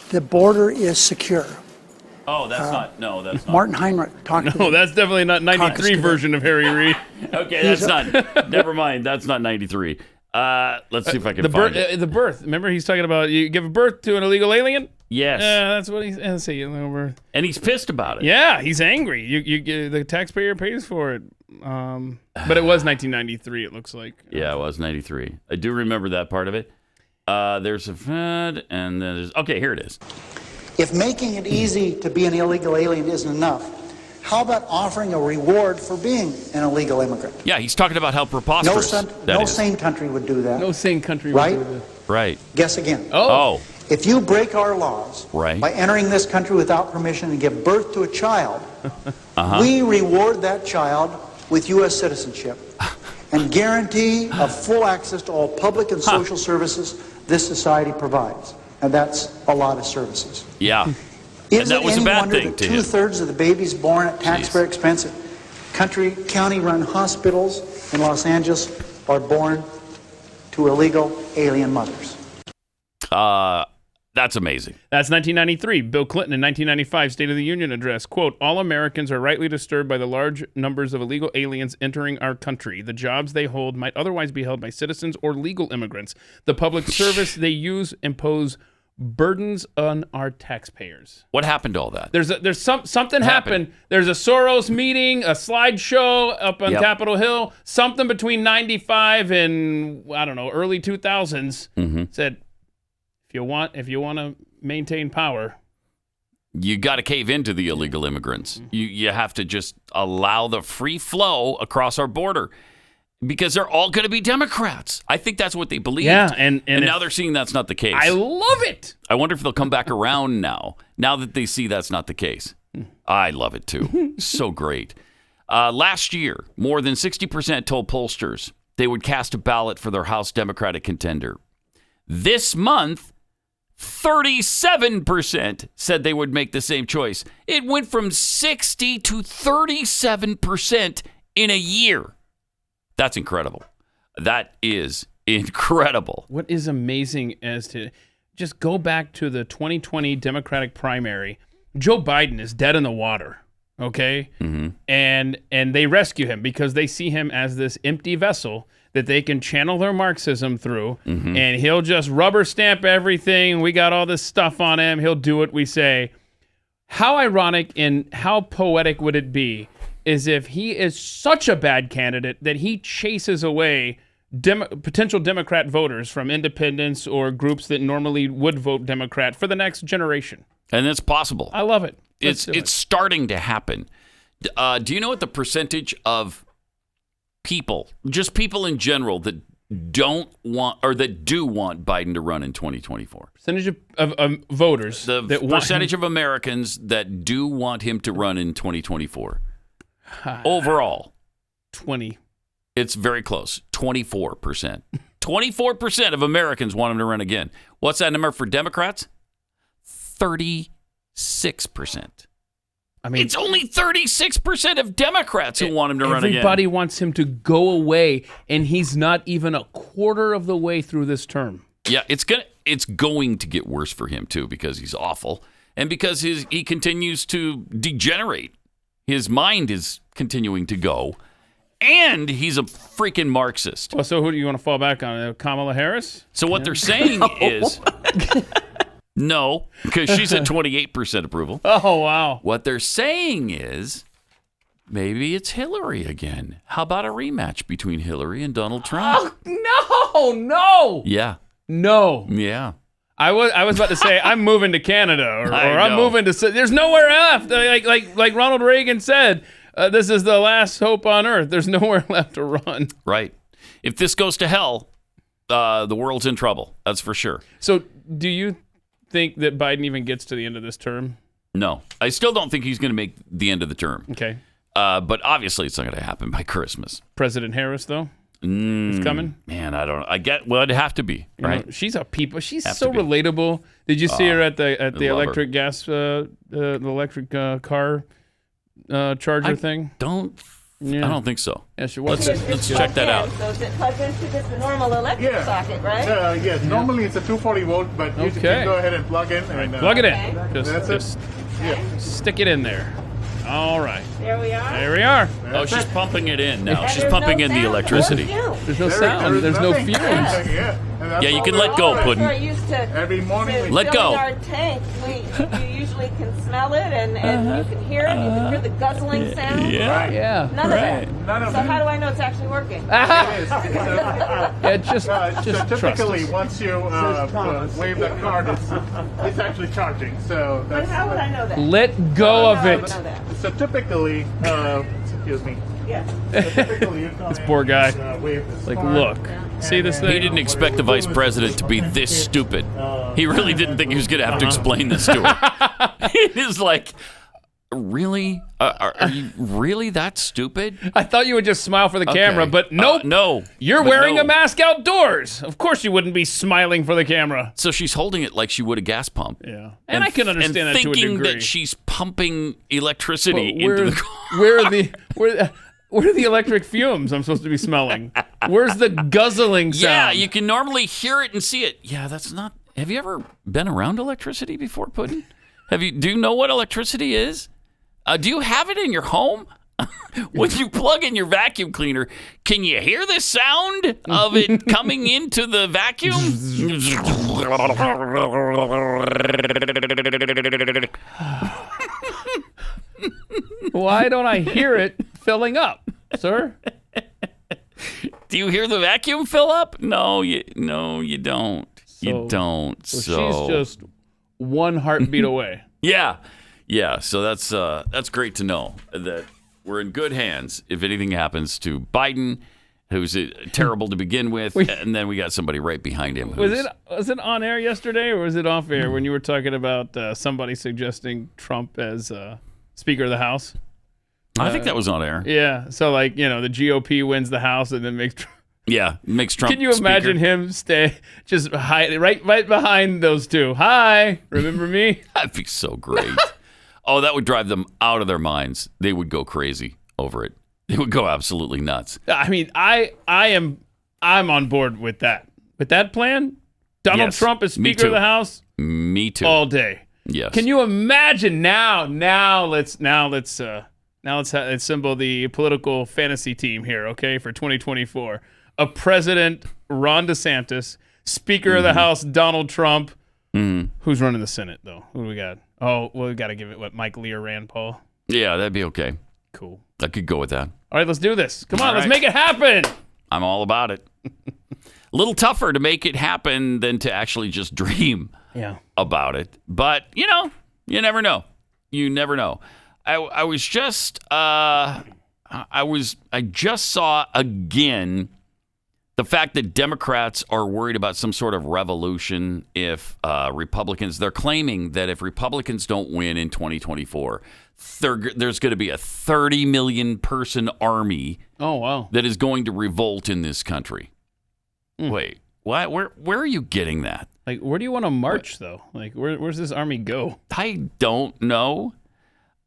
The border is secure. Oh, that's not. Martin Heinrich talked about No, that's definitely not 93 version of Harry Reid. Okay, that's not. Never mind. That's not 93. Let's see if I can find it. The birth. Remember, he's talking about you give birth to an illegal alien? Yes. That's what he's saying. And he's pissed about it. Yeah, he's angry. The taxpayer pays for it. But it was 1993, it looks like. Yeah, it was 93. I do remember that part of it. There's a Fed, and then there's... Okay, here it is. If making it easy to be an illegal alien isn't enough, how about offering a reward for being an illegal immigrant? Yeah, he's talking about how preposterous No sane country would do that. No sane country right? would do that. Right. Guess again. Oh. If you break our laws right. by entering this country without permission and give birth to a child, we reward that child with U.S. citizenship and guarantee of full access to all public and social services this society provides. And that's a lot of services. Yeah. Is and that it was any a bad wonder thing that to him. 2/3 of the babies born at taxpayer expense at county-run hospitals in Los Angeles are born to illegal alien mothers? That's amazing. That's 1993. Bill Clinton in 1995 State of the Union address. Quote, all Americans are rightly disturbed by the large numbers of illegal aliens entering our country. The jobs they hold might otherwise be held by citizens or legal immigrants. The public service they use impose burdens on our taxpayers. What happened to all that? There's something happened. There's a Soros meeting, a slideshow up on Capitol Hill, something between 95 and, I don't know, early 2000s said, if you want to maintain power, you got to cave into the illegal immigrants. You have to just allow the free flow across our border because they're all going to be Democrats. I think that's what they believed. Yeah, and now they're seeing that's not the case. I love it. I wonder if they'll come back around now that they see that's not the case. I love it too. So great. Last year, more than 60% told pollsters they would cast a ballot for their House Democratic contender. This month, 37% said they would make the same choice. It went from 60 to 37% in a year. That's incredible. That is incredible. What is amazing as to just go back to the 2020 Democratic primary. Joe Biden is dead in the water, okay? And they rescue him because they see him as this empty vessel that they can channel their Marxism through, and he'll just rubber stamp everything. We got all this stuff on him. He'll do what we say. How ironic and how poetic would it be is if he is such a bad candidate that he chases away potential Democrat voters from independents or groups that normally would vote Democrat for the next generation. And it's possible. I love it. It's starting to happen. Do you know what the percentage of people, just people in general, that don't want or that do want Biden to run in 2024? Percentage of voters. The percentage of Americans that do want him to run in 2024. overall. 20. It's very close. 24%. 24% of Americans want him to run again. What's that number for Democrats? 36%. I mean, it's only 36% of Democrats who want him to run again. Everybody wants him to go away, and he's not even a quarter of the way through this term. Yeah, it's going to get worse for him too, because he's awful and because he continues to degenerate. His mind is continuing to go, and he's a freaking Marxist. Well, so who do you want to fall back on? Kamala Harris? So what they're saying is no, because she's at 28% approval. Oh, wow. What they're saying is maybe it's Hillary again. How about a rematch between Hillary and Donald Trump? Oh, no. Yeah. No. Yeah. I was about to say I'm moving to Canada or I'm know. moving to. There's nowhere left. Like Ronald Reagan said, this is the last hope on earth. There's nowhere left to run. Right. If this goes to hell, the world's in trouble. That's for sure. So, do you think that Biden even gets to the end of this term? No, I still don't think he's going to make the end of the term. Okay. But obviously, it's not going to happen by Christmas. President Harris, though. It's coming. Man, I don't. It'd have to be right. She's a people. She's so relatable. Did you see her at the electric the electric car charger thing? I don't think so. Yeah, she was. Let's check that out. So it plugs into just a normal electric socket, right? Yes. Normally it's a 240 volt, but you can go ahead and plug in. Plug it in. Just stick it in there. All right. There we are. There we are. Oh, she's pumping it in now. She's pumping in the electricity. There's no sound. There's no fumes. Yeah, you can let go, Puddin'. Every morning. Let go. Our tank, you usually can smell it and you can hear it. You can hear the guzzling sound. Yeah. None of that. So how do I know it's actually working? Just typically, trust us. once you wave the card, it's actually charging. So But how would I know that? Let go of it. So typically, excuse me. Yes. This poor guy. Like, look. See this thing? He didn't expect the vice president to be this stupid. He really didn't think he was going to have to explain this to her. It is like, really? Are you really that stupid? I thought you would just smile for the camera, but nope. No. You're wearing a mask outdoors. Of course you wouldn't be smiling for the camera. So she's holding it like she would a gas pump. Yeah. And I can understand that to a degree. Thinking that she's pumping electricity into the car. Where are the electric fumes I'm supposed to be smelling? Where's the guzzling sound? Yeah, you can normally hear it and see it. Yeah, that's not. Have you ever been around electricity before, Puddin'? Do you know what electricity is? Do you have it in your home? When you plug in your vacuum cleaner, can you hear the sound of it coming into the vacuum? Why don't I hear it filling up, sir? Do you hear the vacuum fill up? No, you don't. You don't. So she's just one heartbeat away. Yeah. So that's great to know that we're in good hands if anything happens to Biden, who's terrible to begin with, and then we got somebody right behind him. Was it on air yesterday or was it off air when you were talking about somebody suggesting Trump as Speaker of the House? I think that was on air. Yeah. So the GOP wins the House and then makes Trump. Can you imagine him just hide right behind those two? Hi, remember me? That'd be so great. Oh, that would drive them out of their minds. They would go crazy over it. They would go absolutely nuts. I mean, I'm on board with that. With that plan, Donald Trump is Speaker of the House. Me too. All day. Yes. Can you imagine now? Let's assemble the political fantasy team here, okay, for 2024. A President Ron DeSantis, Speaker of the House Donald Trump. Who's running the Senate though? Who do we got? Oh, well, we got to give it Mike Lee or Rand Paul. Yeah, that'd be okay. Cool. I could go with that. All right, let's do this. Come on, let's make it happen. I'm all about it. A little tougher to make it happen than to actually just dream about it. But, you never know. You never know. I just saw again The fact that Democrats are worried about some sort of revolution if Republicans, they're claiming that if Republicans don't win in 2024, there's going to be a 30 million person army that is going to revolt in this country. Wait, what? Where are you getting that? Like, where do you want to march, though? Like, where's this army go? I don't know.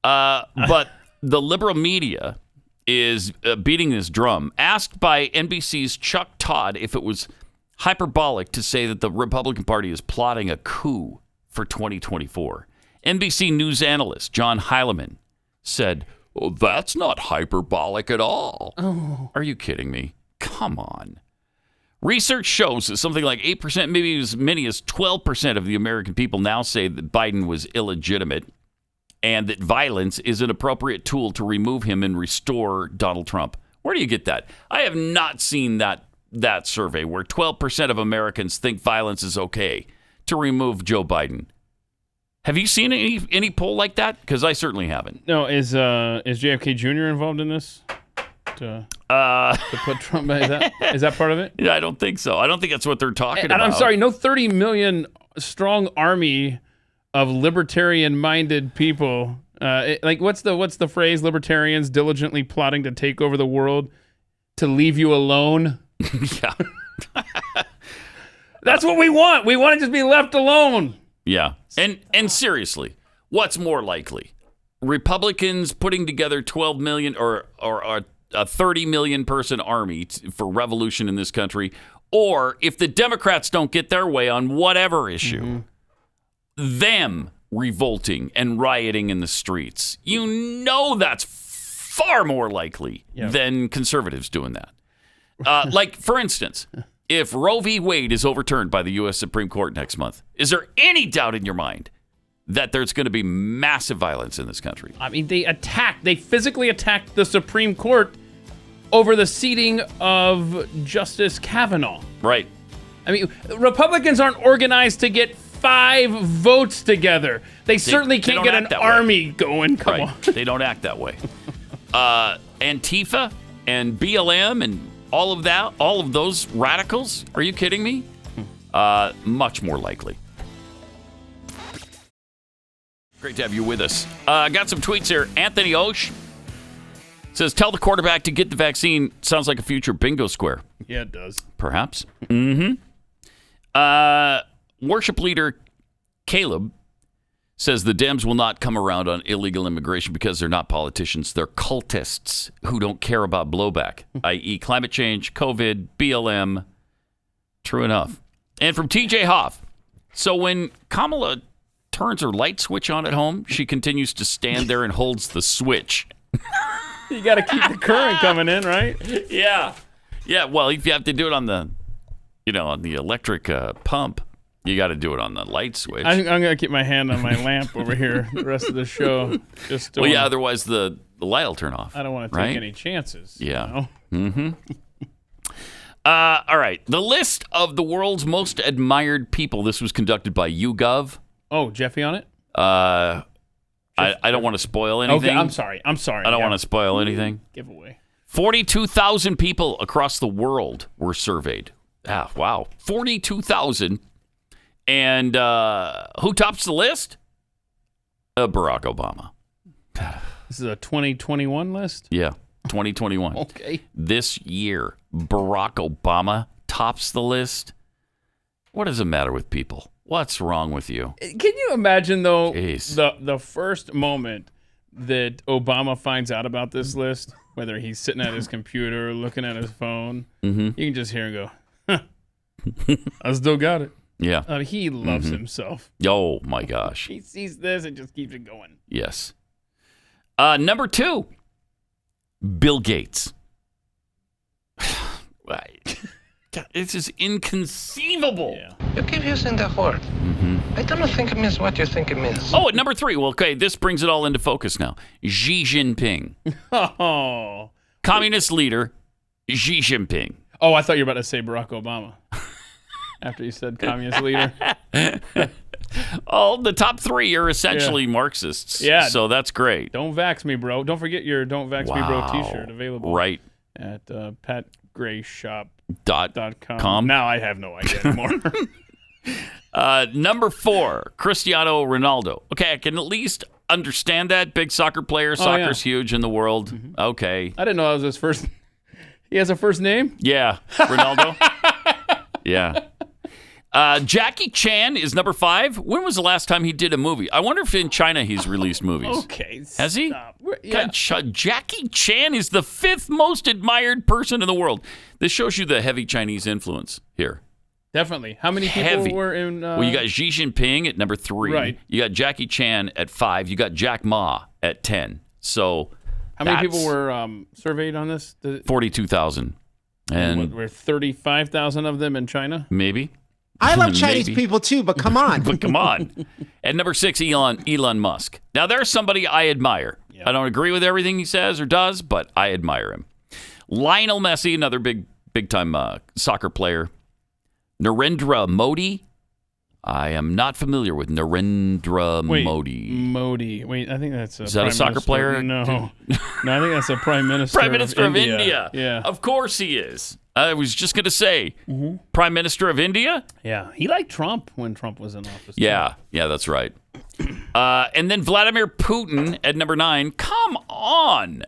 But the liberal media is beating this drum. Asked by NBC's Chuck Todd if it was hyperbolic to say that the Republican Party is plotting a coup for 2024, NBC News analyst John Heilemann said, "Oh, that's not hyperbolic at all." Oh. Are you kidding me? Come on. Research shows that something like 8%, maybe as many as 12% of the American people now say that Biden was illegitimate and that violence is an appropriate tool to remove him and restore Donald Trump. Where do you get that? I have not seen that survey where 12% of Americans think violence is okay to remove Joe Biden. Have you seen any poll like that? Because I certainly haven't. No, is JFK Jr. involved in this? To put Trump, is that part of it? Yeah, I don't think so. I don't think that's what they're talking about. And I'm sorry, no 30 million strong army of libertarian-minded people. What's the phrase? Libertarians diligently plotting to take over the world to leave you alone. Yeah, that's what we want. We want to just be left alone. Yeah, and seriously, what's more likely? Republicans putting together 12 million or a 30 million person army for revolution in this country, or if the Democrats don't get their way on whatever issue, them revolting and rioting in the streets. You know that's far more likely than conservatives doing that. Like, for instance, if Roe v. Wade is overturned by the U.S. Supreme Court next month, is there any doubt in your mind that there's going to be massive violence in this country? I mean, they physically attacked the Supreme Court over the seating of Justice Kavanaugh. Right. I mean, Republicans aren't organized to get 5 votes together. They certainly can't get an army going. Come on. They don't act that way. Antifa and BLM and all of that, all of those radicals, are you kidding me? Much more likely. Great to have you with us. Got some tweets here. Anthony Osh says, "Tell the quarterback to get the vaccine." Sounds like a future bingo square. Yeah, it does. Perhaps. Worship leader Caleb says the Dems will not come around on illegal immigration because they're not politicians. They're cultists who don't care about blowback, i.e. climate change, COVID, BLM. True enough. And from TJ Hoff. So when Kamala turns her light switch on at home, she continues to stand there and holds the switch. You got to keep the current coming in, right? Yeah. Yeah, well, if you have to do it on the, on the electric pump, you got to do it on the light switch. I'm going to keep my hand on my lamp over here the rest of the show. Otherwise the light will turn off. I don't want to take any chances. Yeah. All right. The list of the world's most admired people. This was conducted by YouGov. Oh, Jeffy on it? I don't want to spoil anything. Okay, I'm sorry. I don't want to spoil anything. Giveaway. 42,000 people across the world were surveyed. Ah, wow. 42,000. And who tops the list? Barack Obama. This is a 2021 list? Yeah, 2021. Okay. This year, Barack Obama tops the list. What is the matter with people? What's wrong with you? Can you imagine, though, Jeez. the first moment that Obama finds out about this list, whether he's sitting at his computer, looking at his phone, you can just hear him go, huh, I still got it. Yeah. He loves himself. Oh, my gosh. He sees this and just keeps it going. Yes. Number 2, Bill Gates. This is inconceivable. Yeah. You keep using the word. I don't think it means what you think it means. Oh, at number 3. Well, okay, this brings it all into focus now. Xi Jinping. Oh. Communist leader, Xi Jinping. Oh, I thought you were about to say Barack Obama. After you said communist leader. Oh, the top 3 are essentially Marxists. Yeah. So that's great. Don't vax me, bro. Don't forget your Don't Vax Me Bro t-shirt available. Right. At Pat Gray's shop. .com. Now I have no idea anymore. Number 4, Cristiano Ronaldo. Okay, I can at least understand that. Big soccer player. Soccer's huge in the world. Mm-hmm. Okay. I didn't know that was his first. He has a first name? Yeah, Ronaldo. Yeah. Jackie Chan is number 5. When was the last time he did a movie? I wonder if in China he's released movies. Okay. Has he? Yeah. God, Jackie Chan is the 5th most admired person in the world. This shows you the heavy Chinese influence here. Definitely. How many people were in... Well, you got Xi Jinping at number 3. Right. You got Jackie Chan at 5. You got Jack Ma at 10. So how many people were surveyed on this? 42,000. And were 35,000 of them in China? Maybe. I love Chinese people too, but come on. But come on. At number 6, Elon Musk. Now, there's somebody I admire. Yep. I don't agree with everything he says or does, but I admire him. Lionel Messi, another big-time soccer player. Narendra Modi. I am not familiar with Narendra Modi. Modi. Wait, I think that's Is that a soccer player? No. No, I think that's a prime minister. Prime Minister of India. Yeah. Of course he is. I was just going to say, Prime Minister of India? Yeah. He liked Trump when Trump was in office. Yeah. Yeah, that's right. And then Vladimir Putin at number 9. Come on.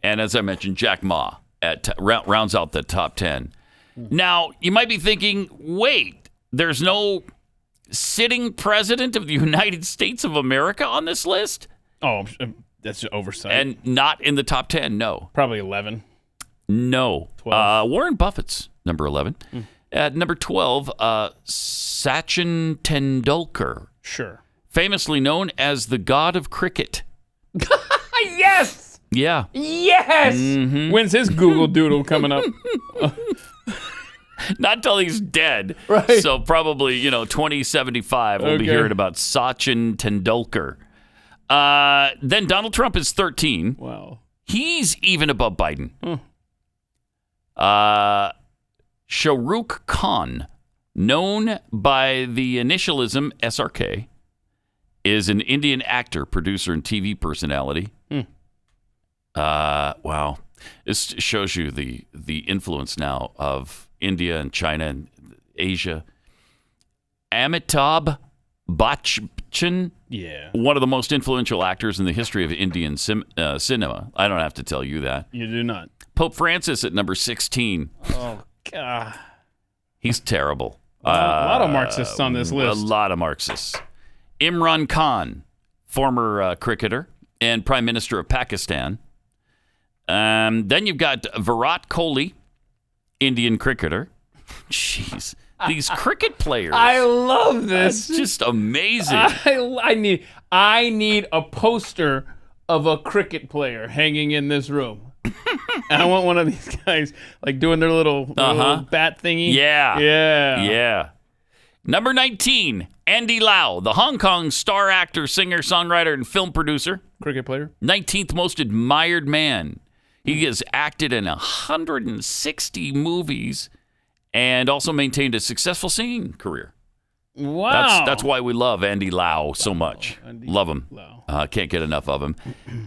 And as I mentioned, Jack Ma rounds out the top 10. Now, you might be thinking, wait, there's no sitting president of the United States of America on this list? Oh, that's an oversight. And not in the top 10, no. Probably 11. No. 12. Warren Buffett's number 11. At number 12, Sachin Tendulkar. Sure. Famously known as the god of cricket. Yes! Yeah. Yes! Mm-hmm. When's his Google Doodle coming up? Not till he's dead. Right. So probably, 2075, we'll be hearing about Sachin Tendulkar. Then Donald Trump is 13. Wow. He's even above Biden. Shahrukh Khan, known by the initialism SRK, is an Indian actor, producer, and TV personality. Wow. This shows you the influence now of India and China and Asia. Amitabh Bachchan, one of the most influential actors in the history of Indian cinema. I don't have to tell you that. You do not. Pope Francis at number 16. Oh, God. He's terrible. A lot of Marxists on this list. A lot of Marxists. Imran Khan, former cricketer and Prime Minister of Pakistan. Then you've got Virat Kohli, Indian cricketer. Jeez. These cricket players. I love this. It's just amazing. I need a poster of a cricket player hanging in this room. And I want one of these guys like doing their little bat thingy. Yeah. Number 19, Andy Lau, the Hong Kong star actor, singer, songwriter, and film producer. Cricket player. 19th most admired man. He has acted in 160 movies and also maintained a successful singing career. Wow. That's why we love Andy Lau so much. Love him. Can't get enough of him.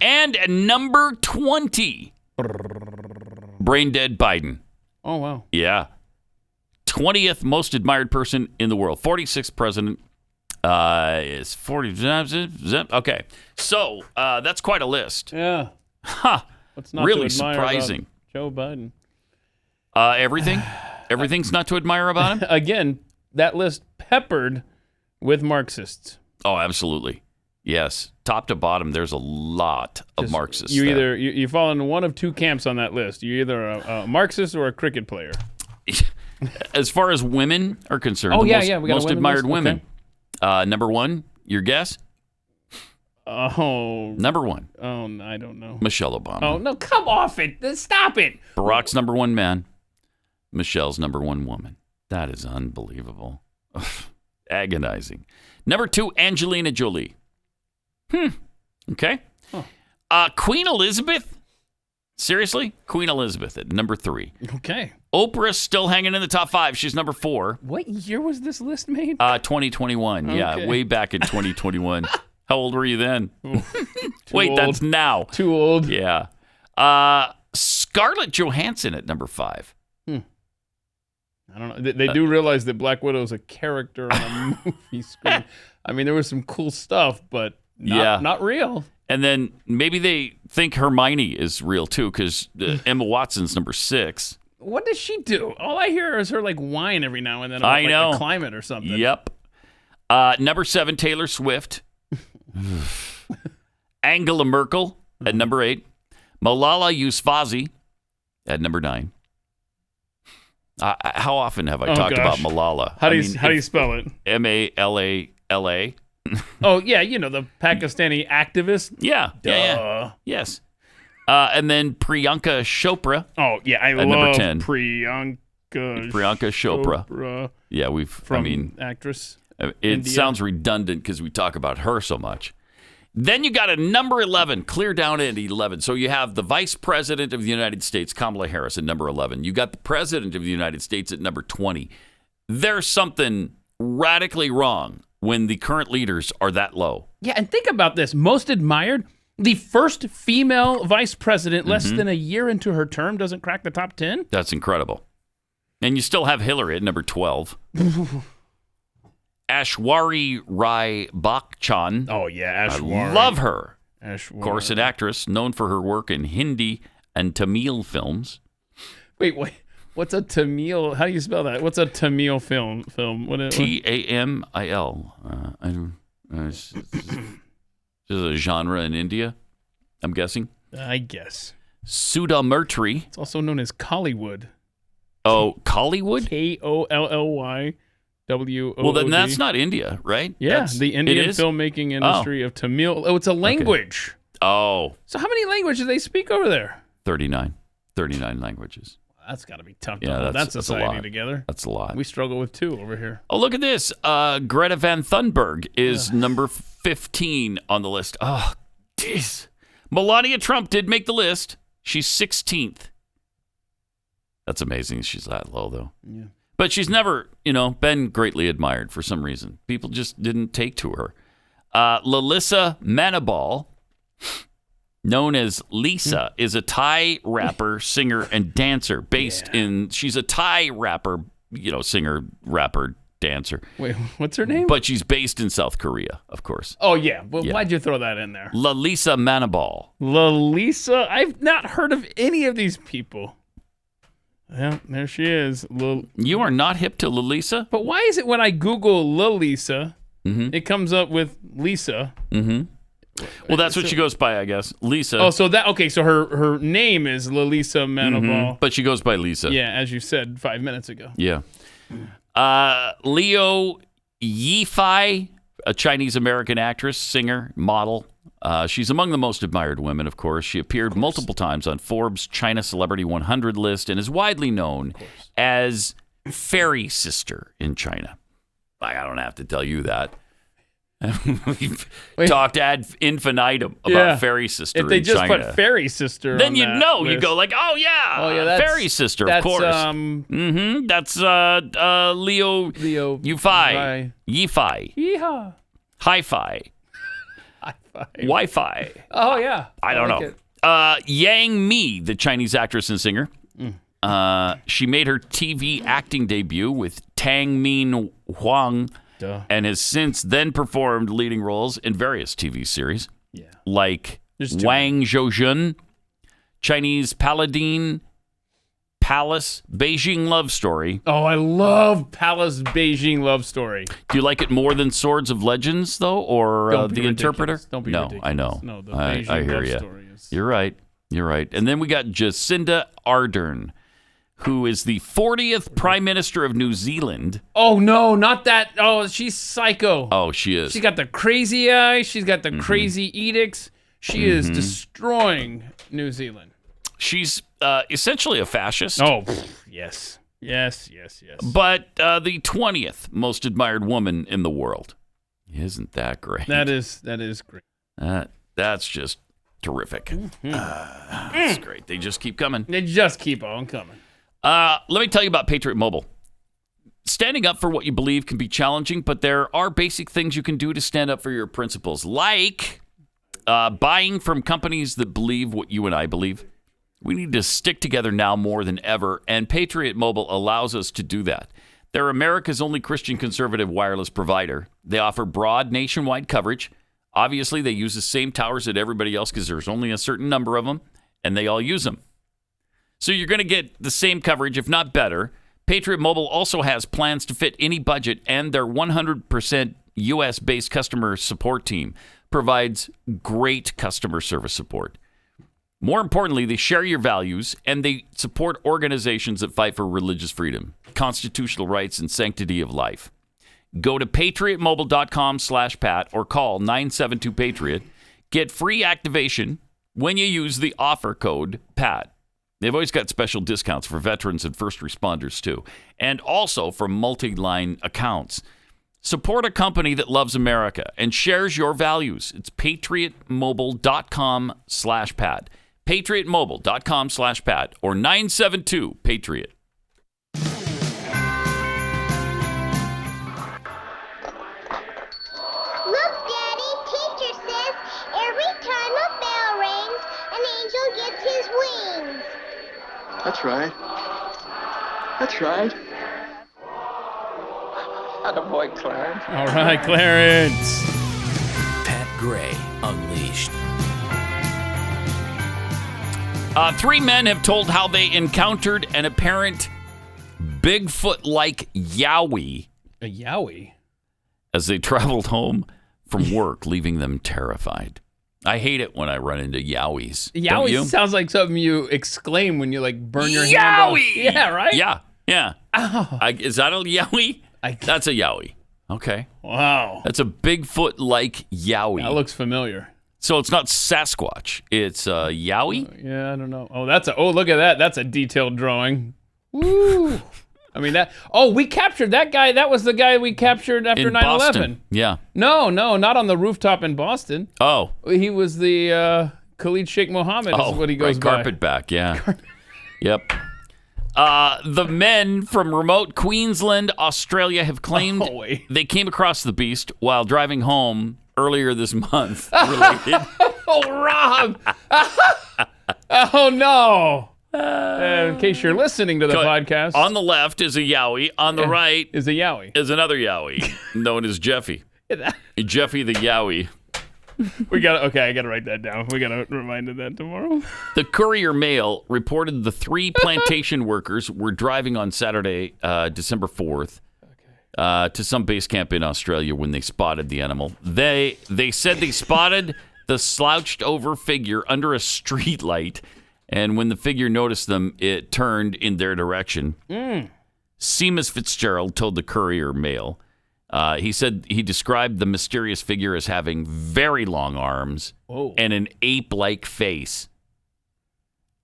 And at number 20, brain dead Biden. Oh, wow. Yeah. 20th most admired person in the world. 46th president is 40. Okay. So that's quite a list. Yeah. Huh. What's not really to admire surprising. Joe Biden. Everything? Everything's not to admire about him? Again, that list peppered with Marxists. Oh, absolutely. Yes. Top to bottom, there's a lot of Marxists. You fall into one of two camps on that list. You're either a Marxist or a cricket player. As far as women are concerned, we got most admired list? women. Okay. Number 1, your guess? Oh. Number 1. Oh, I don't know. Michelle Obama. Oh, no, come off it. Stop it. Barack's number 1 man. Michelle's number 1 woman. That is unbelievable. Agonizing. Number 2, Angelina Jolie. Okay. Queen Elizabeth. Seriously? Queen Elizabeth at number 3. Okay. Oprah's still hanging in the top 5. She's number 4. What year was this list made? 2021. Okay. Yeah, way back in 2021. How old were you then? Wait, old. that's now. Too old. Yeah. Scarlett Johansson at number 5. I don't know. They do realize that Black Widow is a character on a movie screen. I mean, there was some cool stuff, but not real. And then maybe they think Hermione is real too, because Emma Watson's number 6. What does she do? All I hear is her whine every now and then about the climate or something. Yep. Number 7, Taylor Swift. Angela Merkel at number 8. Malala Yousafzai at number 9. How often have I talked about Malala? How do you spell it? Malala. Oh yeah, the Pakistani activist. Yeah. Yes. And then Priyanka Chopra. Oh yeah, I love number 10. Priyanka Chopra. Yeah, actress. It India. sounds redundant because we talk about her so much. Then you got a number 11, clear down at 11. So you have the Vice President of the United States, Kamala Harris, at number 11. You got the President of the United States at number 20. There's something radically wrong when the current leaders are that low. Yeah, and think about this. Most admired, the first female vice president less than a year into her term doesn't crack the top 10? That's incredible. And you still have Hillary at number 12. Aishwarya Rai Bachchan. Oh, yeah, Aishwarya. I love her. Aishwarya. Of course, an actress known for her work in Hindi and Tamil films. Wait. What's a Tamil? How do you spell that? What's a Tamil film? Tamil. This is a genre in India, I'm guessing. I guess. Sudha Murtry. It's also known as Kollywood. Oh, Kollywood? Kollywwood. Well, then that's not India, right? Yeah, the Indian filmmaking industry of Tamil. Oh, it's a language. Okay. Oh. So how many languages do they speak over there? 39 languages. That's got to be tough. Yeah, that's society a lot. together. That's a lot. We struggle with 2 over here. Oh, look at this. Greta Van Thunberg is number 15 on the list. Oh, jeez. Melania Trump did make the list. She's 16th. That's amazing she's that low, though. Yeah. But she's never, been greatly admired for some reason. People just didn't take to her. Lalissa Manabal, known as Lisa, is a Thai rapper, singer, and dancer she's a Thai rapper, singer, rapper, dancer. Wait, what's her name? But she's based in South Korea, of course. Oh, yeah. But why'd you throw that in there? Lalissa Manabal. Lalissa? I've not heard of any of these people. Yeah, there she is. You are not hip to Lalissa? But why is it when I Google Lalissa, it comes up with Lisa? Mm-hmm. Well, that's what she goes by, I guess. Lisa. Oh, so her name is Lalissa Manabal. But she goes by Lisa. Yeah, as you said 5 minutes ago. Yeah. Liu Yifei, a Chinese-American actress, singer, model. She's among the most admired women, of course. She appeared multiple times on Forbes' China Celebrity 100 list and is widely known as Fairy Sister in China. I don't have to tell you that. We've talked ad infinitum about Fairy Sister in China. If they just put Fairy Sister then on you list. go like, oh yeah, Fairy Sister, of course. That's Leo Yifei. Yeehaw. Hi-Fi. Wi-Fi. Oh, yeah. I don't know. Yang Mi, the Chinese actress and singer. She made her TV acting debut with Tang Min Huang and has since then performed leading roles in various TV series like Wang Zhoujun, Chinese Paladin, Palace, Beijing Love Story. Oh, I love Palace, Beijing Love Story. Do you like it more than Swords of Legends, though, or The Interpreter? Don't be ridiculous. I know. No, the I Beijing hear Love you. Story is... You're right. And then we got Jacinda Ardern, who is the 40th Prime Minister of New Zealand. Oh, no, not that. Oh, she's psycho. Oh, she is. She's got the crazy eyes. She's got the crazy edicts. She is destroying New Zealand. She's essentially a fascist. Oh, yes. But the 20th most admired woman in the world. Isn't that great? That is great. That's just terrific. That's great. They just keep coming. They just keep on coming. Let me tell you about Patriot Mobile. Standing up for what you believe can be challenging, but there are basic things you can do to stand up for your principles, like buying from companies that believe what you and I believe. We need to stick together now more than ever, and Patriot Mobile allows us to do that. They're America's only Christian conservative wireless provider. They offer broad nationwide coverage. Obviously, they use the same towers that everybody else because there's only a certain number of them, and they all use them. So you're going to get the same coverage, if not better. Patriot Mobile also has plans to fit any budget, and their 100% U.S.-based customer support team provides great customer service support. More importantly, they share your values, and they support organizations that fight for religious freedom, constitutional rights, and sanctity of life. Go to patriotmobile.com/Pat or call 972-PATRIOT. Get free activation when you use the offer code PAT. They've always got special discounts for veterans and first responders, too, and also for multi-line accounts. Support a company that loves America and shares your values. It's patriotmobile.com/Pat. patriotmobile.com/Pat or 972-PATRIOT. Look, Daddy, teacher says every time a bell rings, an angel gets his wings. That's right. That's right. Attaboy, Clarence. All right, Clarence. Pat Gray Unleashed. 3 men have told how they encountered an apparent Bigfoot-like yowie. A yowie? As they traveled home from work, leaving them terrified. I hate it when I run into yowies. Yowie sounds like something you exclaim when you like burn your hand off. Yeah, right? Yeah. Ow. Is that a yowie? That's a yowie. Okay. Wow. That's a Bigfoot-like yowie. That looks familiar. So it's not Sasquatch. It's a yowie? Yeah, I don't know. Oh, look at that. That's a detailed drawing. Woo. I mean, we captured that guy. That was the guy we captured after 9/11. Boston. Yeah. No, not on the rooftop in Boston. Oh. He was the Khalid Sheikh Mohammed is what he goes by. Carpetback, yeah. Yep. The men from remote Queensland, Australia have claimed they came across the beast while driving home earlier this month. Related. Oh, Rob! Oh, no. In case you're listening to the podcast. On the left is a yowie. On the right is a yowie. Is another yowie, known as Jeffy. Jeffy the yowie. I got to write that down. We got to remind of that tomorrow. The Courier Mail reported the 3 plantation workers were driving on Saturday, December 4th, to some base camp in Australia when they spotted the animal. They said they spotted the slouched over figure under a street light, and when the figure noticed them, it turned in their direction. Seamus Fitzgerald told the Courier Mail. He said he described the mysterious figure as having very long arms and an ape-like face.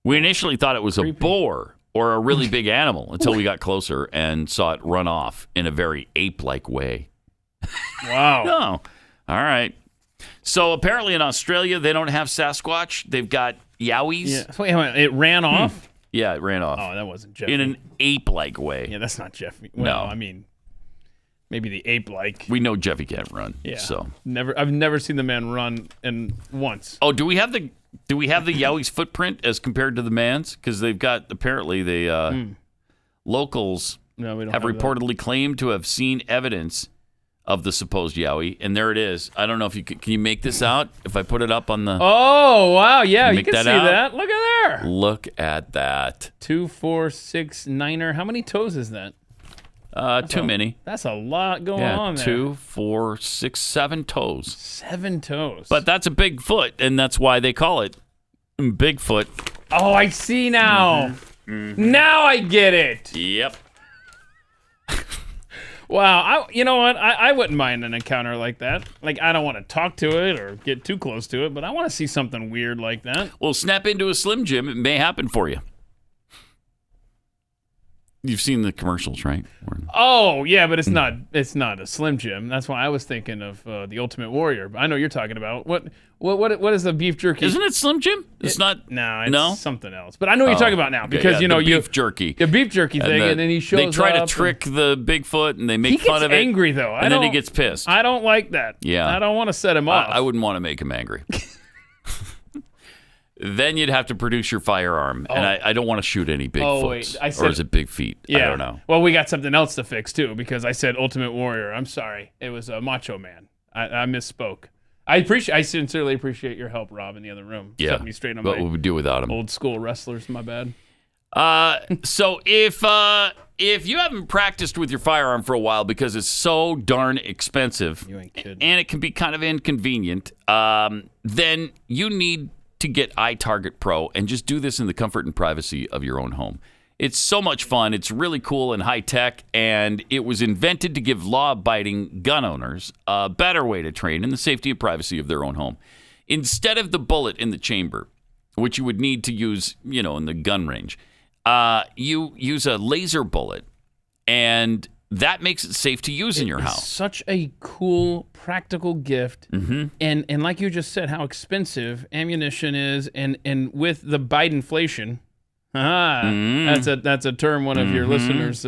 We initially thought it was a boar or a really big animal until we got closer and saw it run off in a very ape-like way. Wow. Oh, all right. So apparently in Australia, they don't have Sasquatch. They've got yowies. Yeah. Wait a minute. It ran off? Yeah, it ran off. Oh, that wasn't Jeffy. In an ape-like way. Yeah, that's not Jeffy. Well, No. I mean, maybe the ape-like. We know Jeffy can't run. Yeah. So I've never seen the man run once. Oh, do we have the yowie's footprint as compared to the man's? Because they've got apparently the locals No, we don't have have that. reportedly claimed to have seen evidence of the supposed yowie, and there it is. I don't know if you can you make this out if I put it up on the. Oh wow, yeah, you Make can that see out? that. Look at there. Look at that. 2, 4, 6, 9er. How many toes is that? Too many. That's a lot going Yeah, on there. 2, 4, 6, 7 toes. 7 toes. But that's a big foot, and that's why they call it Bigfoot. Oh, I see now. Now I get it. Yep. Wow. You know what? I wouldn't mind an encounter like that. Like, I don't want to talk to it or get too close to it, but I want to see something weird like that. Well, snap into a Slim Jim. It may happen for you. You've seen the commercials, right? Oh, yeah, but it's not a Slim Jim. That's why I was thinking of the Ultimate Warrior. But I know what you're talking about. What is the beef jerky? Isn't it Slim Jim? It's not. No, it's No? something else. But I know what you're talking about now Okay, because yeah, the beef jerky. The beef jerky thing, and then he shows They try to up trick the Bigfoot, and they make he fun gets of it. angry though. And then he gets pissed. I don't like that. Yeah. I don't want to set him off. I wouldn't want to make him angry. then you'd have to produce your firearm. And I don't want to shoot any big wait. I said, or is it big feet? Yeah. I don't know. Well, we got something else to fix, too, because I said Ultimate Warrior. I'm sorry. It was a Macho Man. I misspoke. I sincerely appreciate your help, Rob, in the other room. Yeah. Set me straight on what would we do without him? Old school wrestlers, my bad. So if you haven't practiced with your firearm for a while because it's so darn expensive, you ain't kidding, and it can be kind of inconvenient, then you need to get iTarget Pro and just do this in the comfort and privacy of your own home. It's so much fun. It's really cool and high tech, and it was invented to give law-abiding gun owners a better way to train in the safety and privacy of their own home. Instead of the bullet in the chamber, which you would need to use, in the gun range, you use a laser bullet, and that makes it safe to use in your house. Such a cool, practical gift. Mm-hmm. And like you just said, how expensive ammunition is, and with the Bidenflation, that's a term one of your listeners,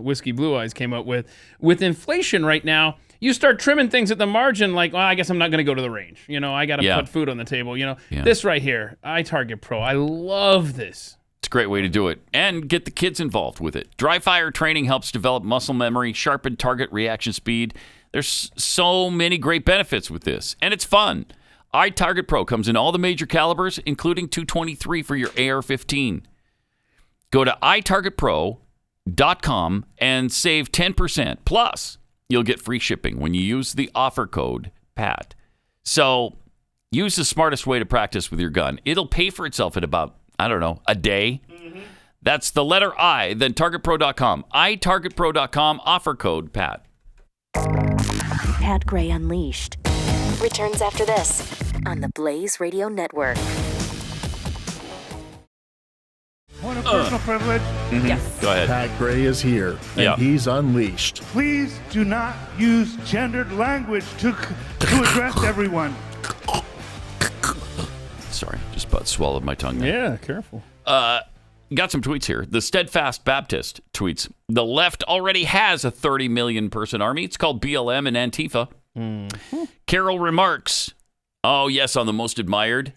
Whiskey Blue Eyes, came up with. With inflation right now, you start trimming things at the margin, like, well, I guess I'm not going to go to the range. I got to put food on the table. This right here, iTarget Pro. I love this. It's a great way to do it and get the kids involved with it. Dry fire training helps develop muscle memory, sharpen target reaction speed. There's so many great benefits with this, and it's fun. iTarget Pro comes in all the major calibers, including .223 for your AR-15. Go to iTargetPro.com and save 10%. Plus, you'll get free shipping when you use the offer code PAT. So use the smartest way to practice with your gun. It'll pay for itself in about, a day. Mm-hmm. That's the letter I, then TargetPro.com. iTargetPro.com, offer code PAT. Pat Gray Unleashed returns after this on the Blaze Radio Network. Point of personal privilege. Mm-hmm. Yes. Go ahead. Pat Gray is here, and he's unleashed. Please do not use gendered language to address everyone. Sorry, just about swallowed my tongue there. Yeah, careful. Got some tweets here. The Steadfast Baptist tweets, the left already has a 30 million person army. It's called BLM and Antifa. Mm-hmm. Carol remarks, oh, yes, on the most admired.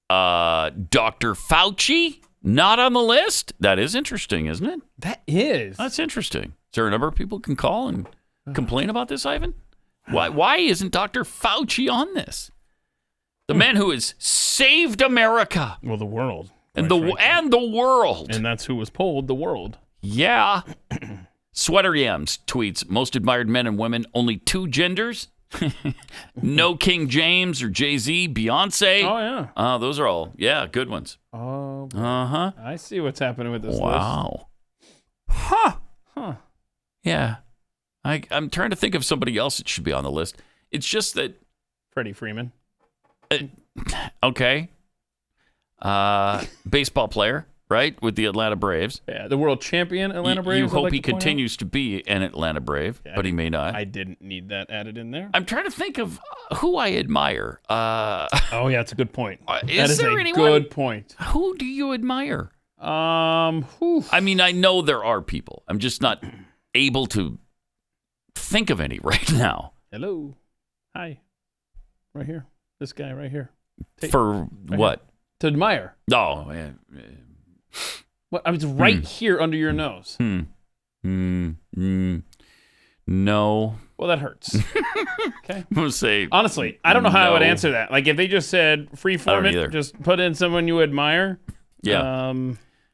Dr. Fauci, not on the list? That is interesting, isn't it? That is. That's interesting. Is there a number of people who can call and complain about this, Ivan? Why isn't Dr. Fauci on this? The man who has saved America. Well, the world. And the world. And that's who was polled, the world. Yeah. Sweater Yams tweets, most admired men and women, only 2 genders. No King James or Jay-Z, Beyonce. Oh, yeah. Those are all, good ones. Oh. Uh-huh. I see what's happening with this list. Wow. Huh. Yeah. I'm trying to think of somebody else that should be on the list. It's just that... Freddie Freeman. Okay. Baseball player, right? With the Atlanta Braves. Yeah, the world champion Atlanta Braves. You hope he continues to be an Atlanta Brave, but he may not. I didn't need that added in there. I'm trying to think of who I admire. Oh, yeah, it's a good point. Is there anyone? Good point. Who do you admire? I mean, I know there are people. I'm just not able to think of any right now. Hello. Hi. Right here. This guy right here. For right what? Here. To admire. Oh, yeah. What? I was right here under your nose. No. Well, that hurts. Okay. I'm gonna say honestly, I don't know how I would answer that. Like if they just said free form it, just put in someone you admire. Yeah.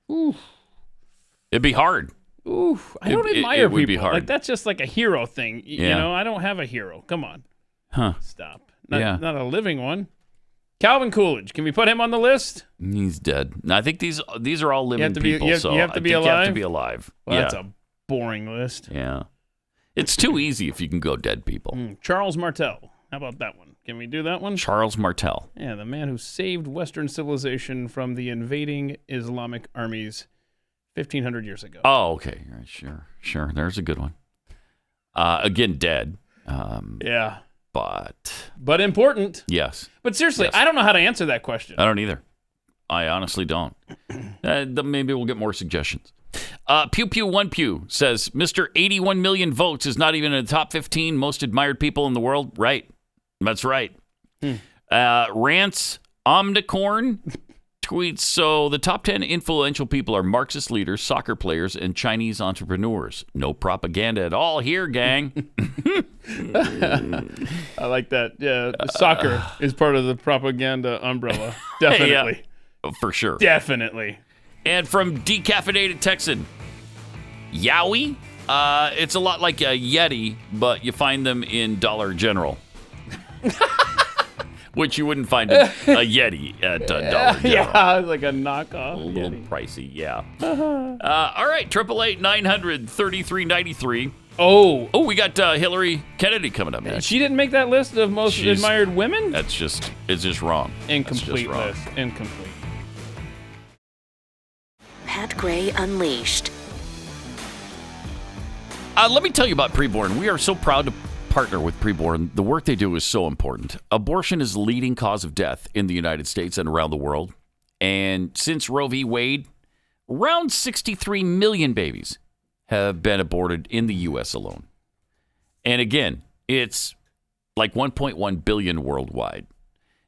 It'd be hard. I don't admire it would people. Be hard. Like that's just like a hero thing. You know, I don't have a hero. Come on. Huh. Stop. Not a living one. Calvin Coolidge. Can we put him on the list? He's dead. I think these are all living people. You have to be alive. You have to be alive. Well, that's a boring list. Yeah. It's too easy if you can go dead people. Charles Martel. How about that one? Can we do that one? Charles Martel. Yeah, the man who saved Western civilization from the invading Islamic armies 1,500 years ago. Oh, okay. All right, sure. There's a good one. Again, dead. Yeah. But important. Yes. But seriously, I don't know how to answer that question. I don't either. I honestly don't. Maybe we'll get more suggestions. Pew Pew One Pew says, Mr. 81 million votes is not even in the top 15 most admired people in the world. Right. That's right. Rance Omnicorn tweets, so the top 10 influential people are Marxist leaders, soccer players, and Chinese entrepreneurs. No propaganda at all here, gang. I like that. Yeah, soccer is part of the propaganda umbrella. Definitely. Yeah, for sure. Definitely. And from Decaffeinated Texan, Yowie. It's a lot like a Yeti, but you find them in Dollar General. Which you wouldn't find a Yeti at Dollar General. Yeah, it's like a knockoff. A little Yeti. pricey, yeah. All right, 888-900-3393. Oh, we got Hilary Kennedy coming up next. She didn't make that list of most admired women? It's just wrong. Incomplete wrong. list. Incomplete. Pat Gray Unleashed. Let me tell you about Preborn. We are so proud to partner with Preborn. The work they do is so important. Abortion is the leading cause of death in the United States and around the world. And since Roe v. Wade, around 63 million babies have been aborted in the U.S. alone. And again, it's like 1.1 billion worldwide.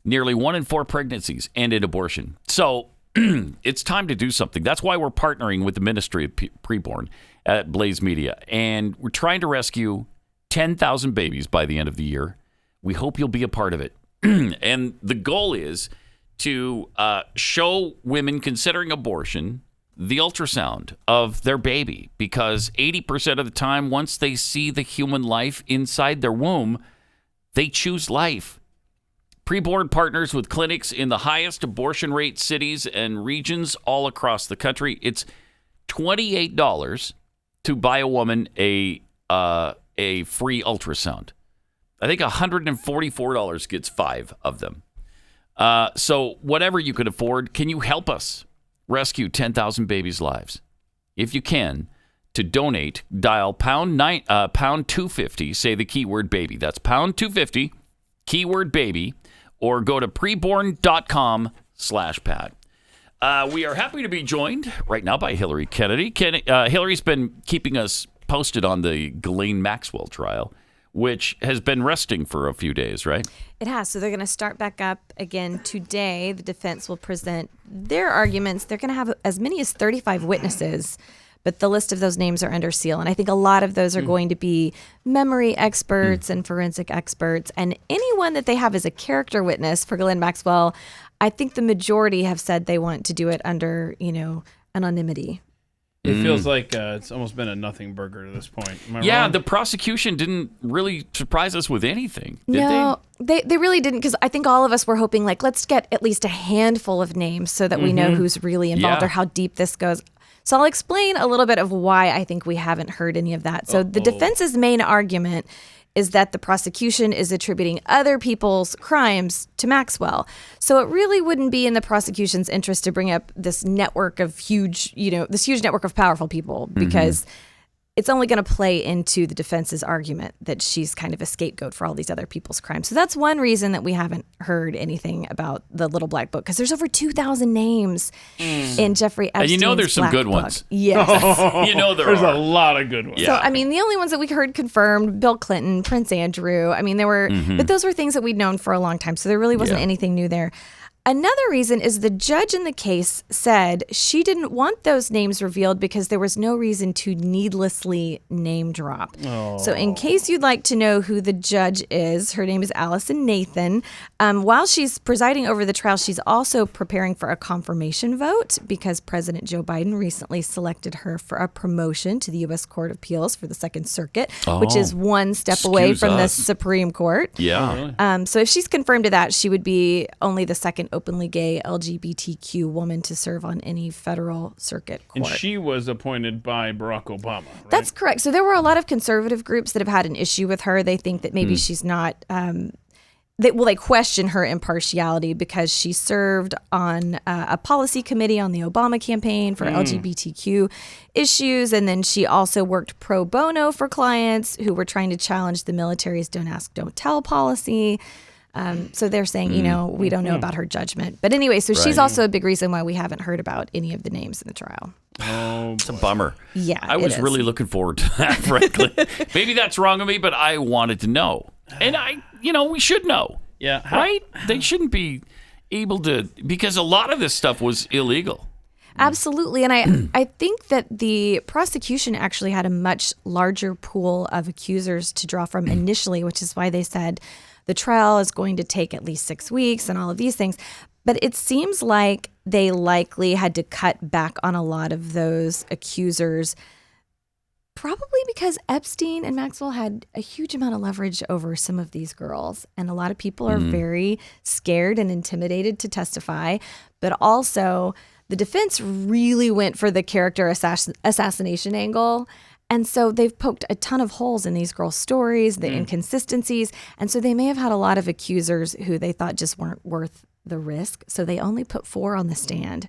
Nearly 1 in 4 pregnancies end in abortion. So it's time to do something. That's why we're partnering with the Ministry of Preborn at Blaze Media. And we're trying to rescue 10,000 babies by the end of the year. We hope you'll be a part of it. And the goal is to show women considering abortion the ultrasound of their baby, because 80% of the time, once they see the human life inside their womb, they choose life. Preborn partners with clinics in the highest abortion rate cities and regions all across the country. It's $28 to buy a woman a free ultrasound. I think $144 gets 5 of them. So whatever you could afford, can you help us rescue 10,000 babies' lives? If you can, to donate, dial pound 250, say the keyword baby. That's pound 250, keyword baby, or go to preborn.com/Pat. We are happy to be joined right now by Hilary Kennedy. Hilary's been keeping us posted on the Ghislaine Maxwell trial, which has been resting for a few days, right? It has. So they're going to start back up again today. The defense will present their arguments. They're going to have as many as 35 witnesses, but the list of those names are under seal. And I think a lot of those are going to be memory experts and forensic experts. And anyone that they have as a character witness for Ghislaine Maxwell, I think the majority have said they want to do it under, anonymity. It feels like it's almost been a nothing burger to this point. Am I wrong? The prosecution didn't really surprise us with anything, did No, they really didn't, because I think all of us were hoping, let's get at least a handful of names so that we know who's really involved or how deep this goes. So I'll explain a little bit of why I think we haven't heard any of that. So the defense's main argument is that the prosecution is attributing other people's crimes to Maxwell. So it really wouldn't be in the prosecution's interest to bring up this network of huge network of powerful people, because it's only going to play into the defense's argument that she's kind of a scapegoat for all these other people's crimes. So that's one reason that we haven't heard anything about the Little Black Book, because there's over 2,000 names in Jeffrey Epstein's And there's some Black good Book. ones. Yes. There's a lot of good ones. So, the only ones that we heard confirmed, Bill Clinton, Prince Andrew, there were, but those were things that we'd known for a long time. So there really wasn't anything new there. Another reason is the judge in the case said she didn't want those names revealed because there was no reason to needlessly name drop. So in case you'd like to know who the judge is, her name is Allison Nathan. While she's presiding over the trial, she's also preparing for a confirmation vote because President Joe Biden recently selected her for a promotion to the U.S. Court of Appeals for the Second Circuit, which is one step away from the Supreme Court. Yeah. So if she's confirmed to that, she would be only the second openly gay LGBTQ woman to serve on any federal circuit court. And she was appointed by Barack Obama, right? That's correct. So there were a lot of conservative groups that have had an issue with her. They think that maybe she's not... They question her impartiality because she served on a policy committee on the Obama campaign for LGBTQ issues. And then she also worked pro bono for clients who were trying to challenge the military's don't ask, don't tell policy. So they're saying, we don't know about her judgment. But anyway, so she's also a big reason why we haven't heard about any of the names in the trial. It's a bummer. Yeah, I was really looking forward to that, frankly. Maybe that's wrong of me, but I wanted to know. And we should know. Yeah. Right? They shouldn't be able to, because a lot of this stuff was illegal. Absolutely. And I think that the prosecution actually had a much larger pool of accusers to draw from initially, which is why they said the trial is going to take at least 6 weeks and all of these things. But it seems like they likely had to cut back on a lot of those accusers, probably because Epstein and Maxwell had a huge amount of leverage over some of these girls. And a lot of people are very scared and intimidated to testify. But also, the defense really went for the character assassination angle. And so they've poked a ton of holes in these girls' stories, the inconsistencies. And so they may have had a lot of accusers who they thought just weren't worth the risk. So they only put 4 on the stand.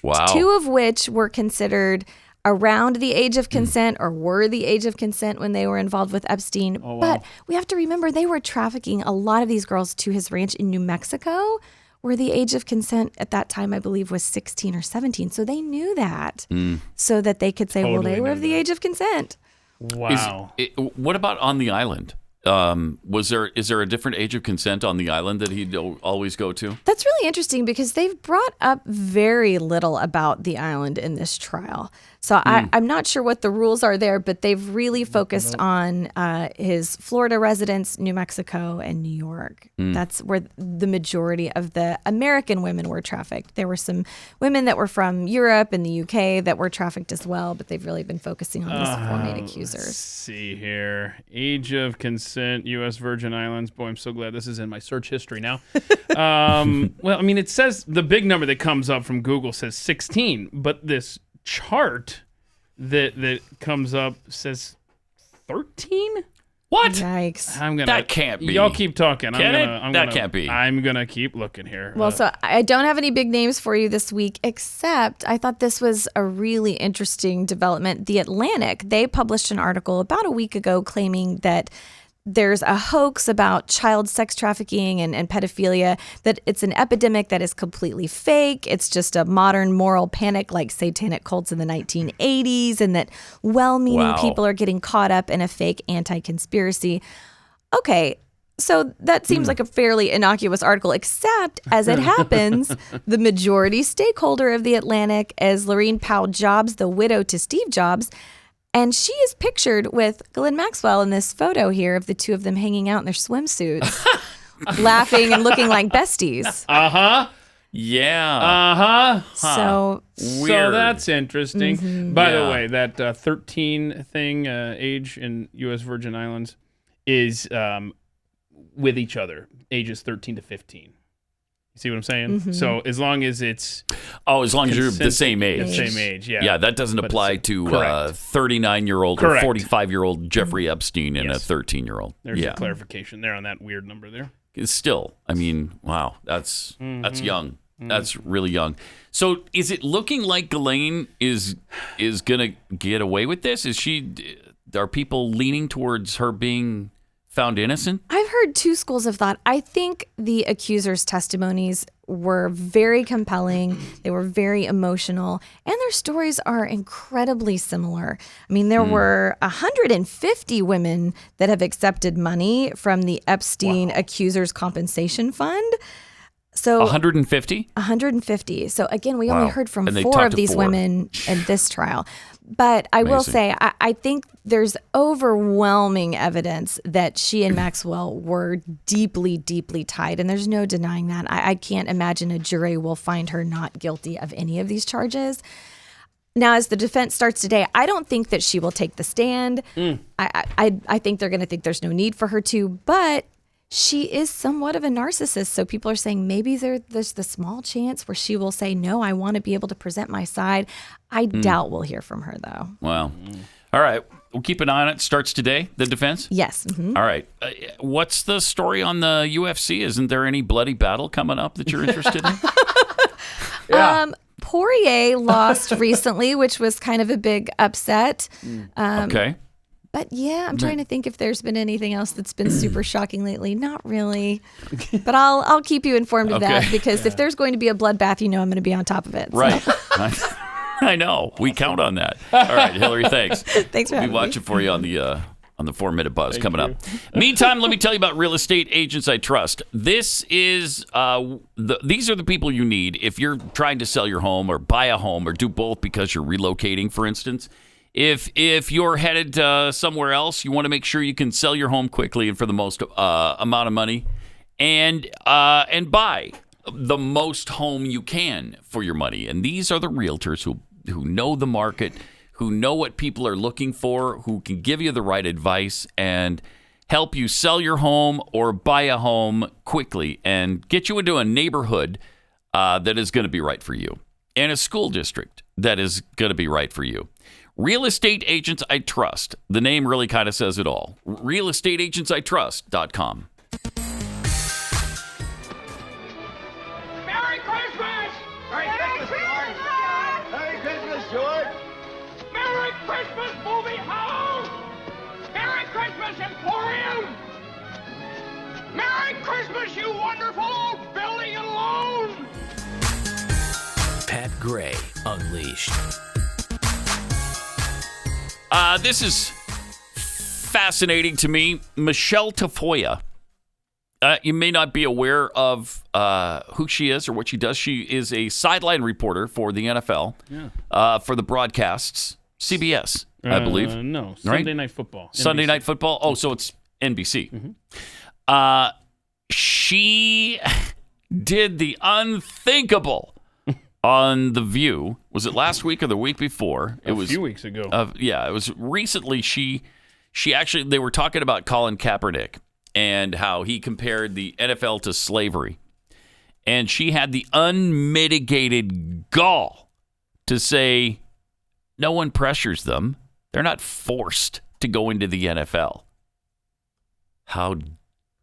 Wow. 2 of which were considered around the age of consent or were the age of consent when they were involved with Epstein. Oh, wow. But we have to remember they were trafficking a lot of these girls to his ranch in New Mexico, where the age of consent at that time, I believe, was 16 or 17. So they knew that so that they could say, well, they were of the age of consent. Wow. What about on the island? Is there a different age of consent on the island that he'd always go to? That's really interesting because they've brought up very little about the island in this trial. So I'm not sure what the rules are there, but they've really focused on his Florida residence, New Mexico, and New York. That's where the majority of the American women were trafficked. There were some women that were from Europe and the UK that were trafficked as well, but they've really been focusing on these 4 main accusers. Let's see here. Age of consent, U.S. Virgin Islands. Boy, I'm so glad this is in my search history now. Well, I mean, it says the big number that comes up from Google says 16, but this chart that comes up says 13? What? Yikes. That can't be. Y'all keep talking. That can't be. I'm going to keep looking here. Well, so I don't have any big names for you this week, except I thought this was a really interesting development. The Atlantic, they published an article about a week ago claiming that there's a hoax about child sex trafficking and pedophilia, that it's an epidemic that is completely fake. It's just a modern moral panic like satanic cults in the 1980s, and that well-meaning people are getting caught up in a fake anti-conspiracy. Okay, so that seems like a fairly innocuous article, except as it happens, the majority stakeholder of the Atlantic is Laurene Powell Jobs, the widow to Steve Jobs. And she is pictured with Ghislaine Maxwell in this photo here of the 2 of them hanging out in their swimsuits, laughing and looking like besties. Yeah. So that's interesting. By the Yeah. way, that 13 thing, age in U.S. Virgin Islands, is with each other, ages 13 to 15. See what I'm saying? So as long as it's... Oh, as long as you're the same age. The same age, yeah. Yeah, that doesn't apply to 39-year-old or 45-year-old Jeffrey Epstein and a 13-year-old. There's a clarification there on that weird number there. Still, I mean, wow, that's young. That's really young. So is it looking like Ghislaine is going to get away with this? Are people leaning towards her being found innocent? I've heard 2 schools of thought. I think the accusers' testimonies were very compelling. They were very emotional, and their stories are incredibly similar. I mean, there were 150 women that have accepted money from the Epstein Accusers Compensation Fund. So 150? 150. So again, we only heard from And they 4 talked of to these 4. women in this trial. But I will Amazing. say, I think there's overwhelming evidence that she and Maxwell were deeply, deeply tied. And there's no denying that. I can't imagine a jury will find her not guilty of any of these charges. Now, as the defense starts today, I don't think that she will take the stand. I think they're going to think there's no need for her to. But she is somewhat of a narcissist. So people are saying maybe there's the small chance where she will say, no, I want to be able to present my side. I doubt we'll hear from her, though. Wow. All right. We'll keep an eye on it. Starts today, the defense? Yes. All right. What's the story on the UFC? Isn't there any bloody battle coming up that you're interested in? Poirier lost recently, which was kind of a big upset. Okay. But yeah, I'm trying to think if there's been anything else that's been super shocking lately. Not really. But I'll keep you informed of that, because if there's going to be a bloodbath, I'm going to be on top of it. So. Right. I know. We count on that. All right, Hilary, thanks. Thanks for having me. We'll watch it for you on the on the 4-Minute Buzz coming up. Meantime, let me tell you about Real Estate Agents I Trust. This is these are the people you need if you're trying to sell your home or buy a home or do both because you're relocating, for instance. If you're headed somewhere else, you want to make sure you can sell your home quickly and for the most amount of money, and buy the most home you can for your money. And these are the realtors who know the market, who know what people are looking for, who can give you the right advice and help you sell your home or buy a home quickly and get you into a neighborhood that is going to be right for you and a school district that is going to be right for you. Real Estate Agents I Trust. The name really kind of says it all. realestateagentsitrust.com. Merry Christmas! Merry Christmas, George! Merry Christmas, George! Merry Christmas, movie house! Merry Christmas, Emporium! Merry Christmas, you wonderful old building and loan! Pat Gray Unleashed. This is fascinating to me. Michelle Tafoya. You may not be aware of who she is or what she does. She is a sideline reporter for the NFL, for the broadcasts. CBS, I believe. No, right? Sunday Night Football. Sunday NBC. Night Football. Oh, so it's NBC. She did the unthinkable on The View. Was it last week or the week before? A few weeks ago. It was recently. She actually, they were talking about Colin Kaepernick and how he compared the NFL to slavery. And she had the unmitigated gall to say no one pressures them. They're not forced to go into the NFL. How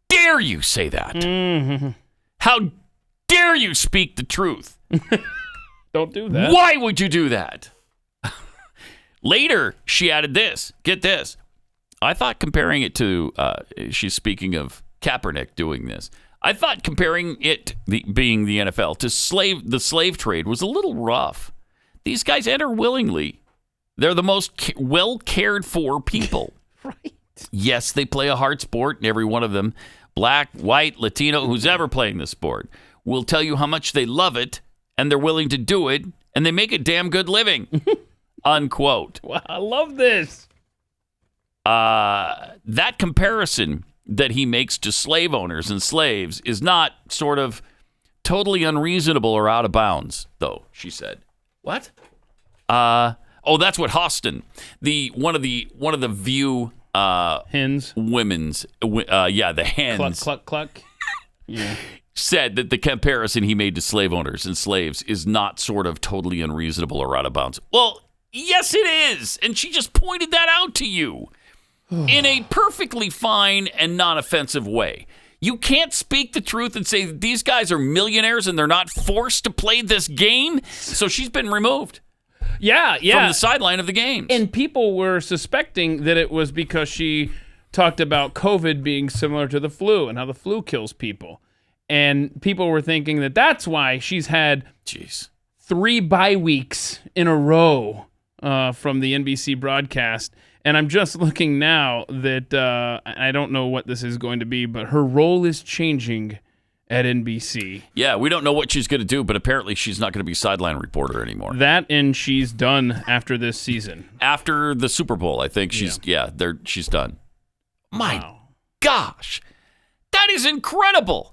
dare you say that? Mm-hmm. How dare you speak the truth? Don't do that. Why would you do that? Later, she added this. Get this. I thought comparing it to, she's speaking of Kaepernick doing this. I thought comparing it, being the NFL, to the slave trade was a little rough. These guys enter willingly. They're the most well cared for people. Right. Yes, they play a hard sport, and every one of them, black, white, Latino, who's ever playing the sport, will tell you how much they love it, and they're willing to do it, and they make a damn good living. Unquote. Wow, I love this. That comparison that he makes to slave owners and slaves is not sort of totally unreasonable or out of bounds, though, she said. What? That's what Hostin, one of the View hens, women's, the hens. Cluck, cluck, cluck. Yeah. Said that the comparison he made to slave owners and slaves is not sort of totally unreasonable or out of bounds. Well, yes, it is. And she just pointed that out to you in a perfectly fine and non-offensive way. You can't speak the truth and say these guys are millionaires and they're not forced to play this game. So she's been removed. Yeah. From the sideline of the games. And people were suspecting that it was because she talked about COVID being similar to the flu and how the flu kills people. And people were thinking that that's why she's had 3 bye weeks in a row from the NBC broadcast. And I'm just looking now that I don't know what this is going to be, but her role is changing at NBC. Yeah, we don't know what she's going to do, but apparently she's not going to be sideline reporter anymore. That and she's done after this season. After the Super Bowl, I think she's done. My gosh, that is incredible.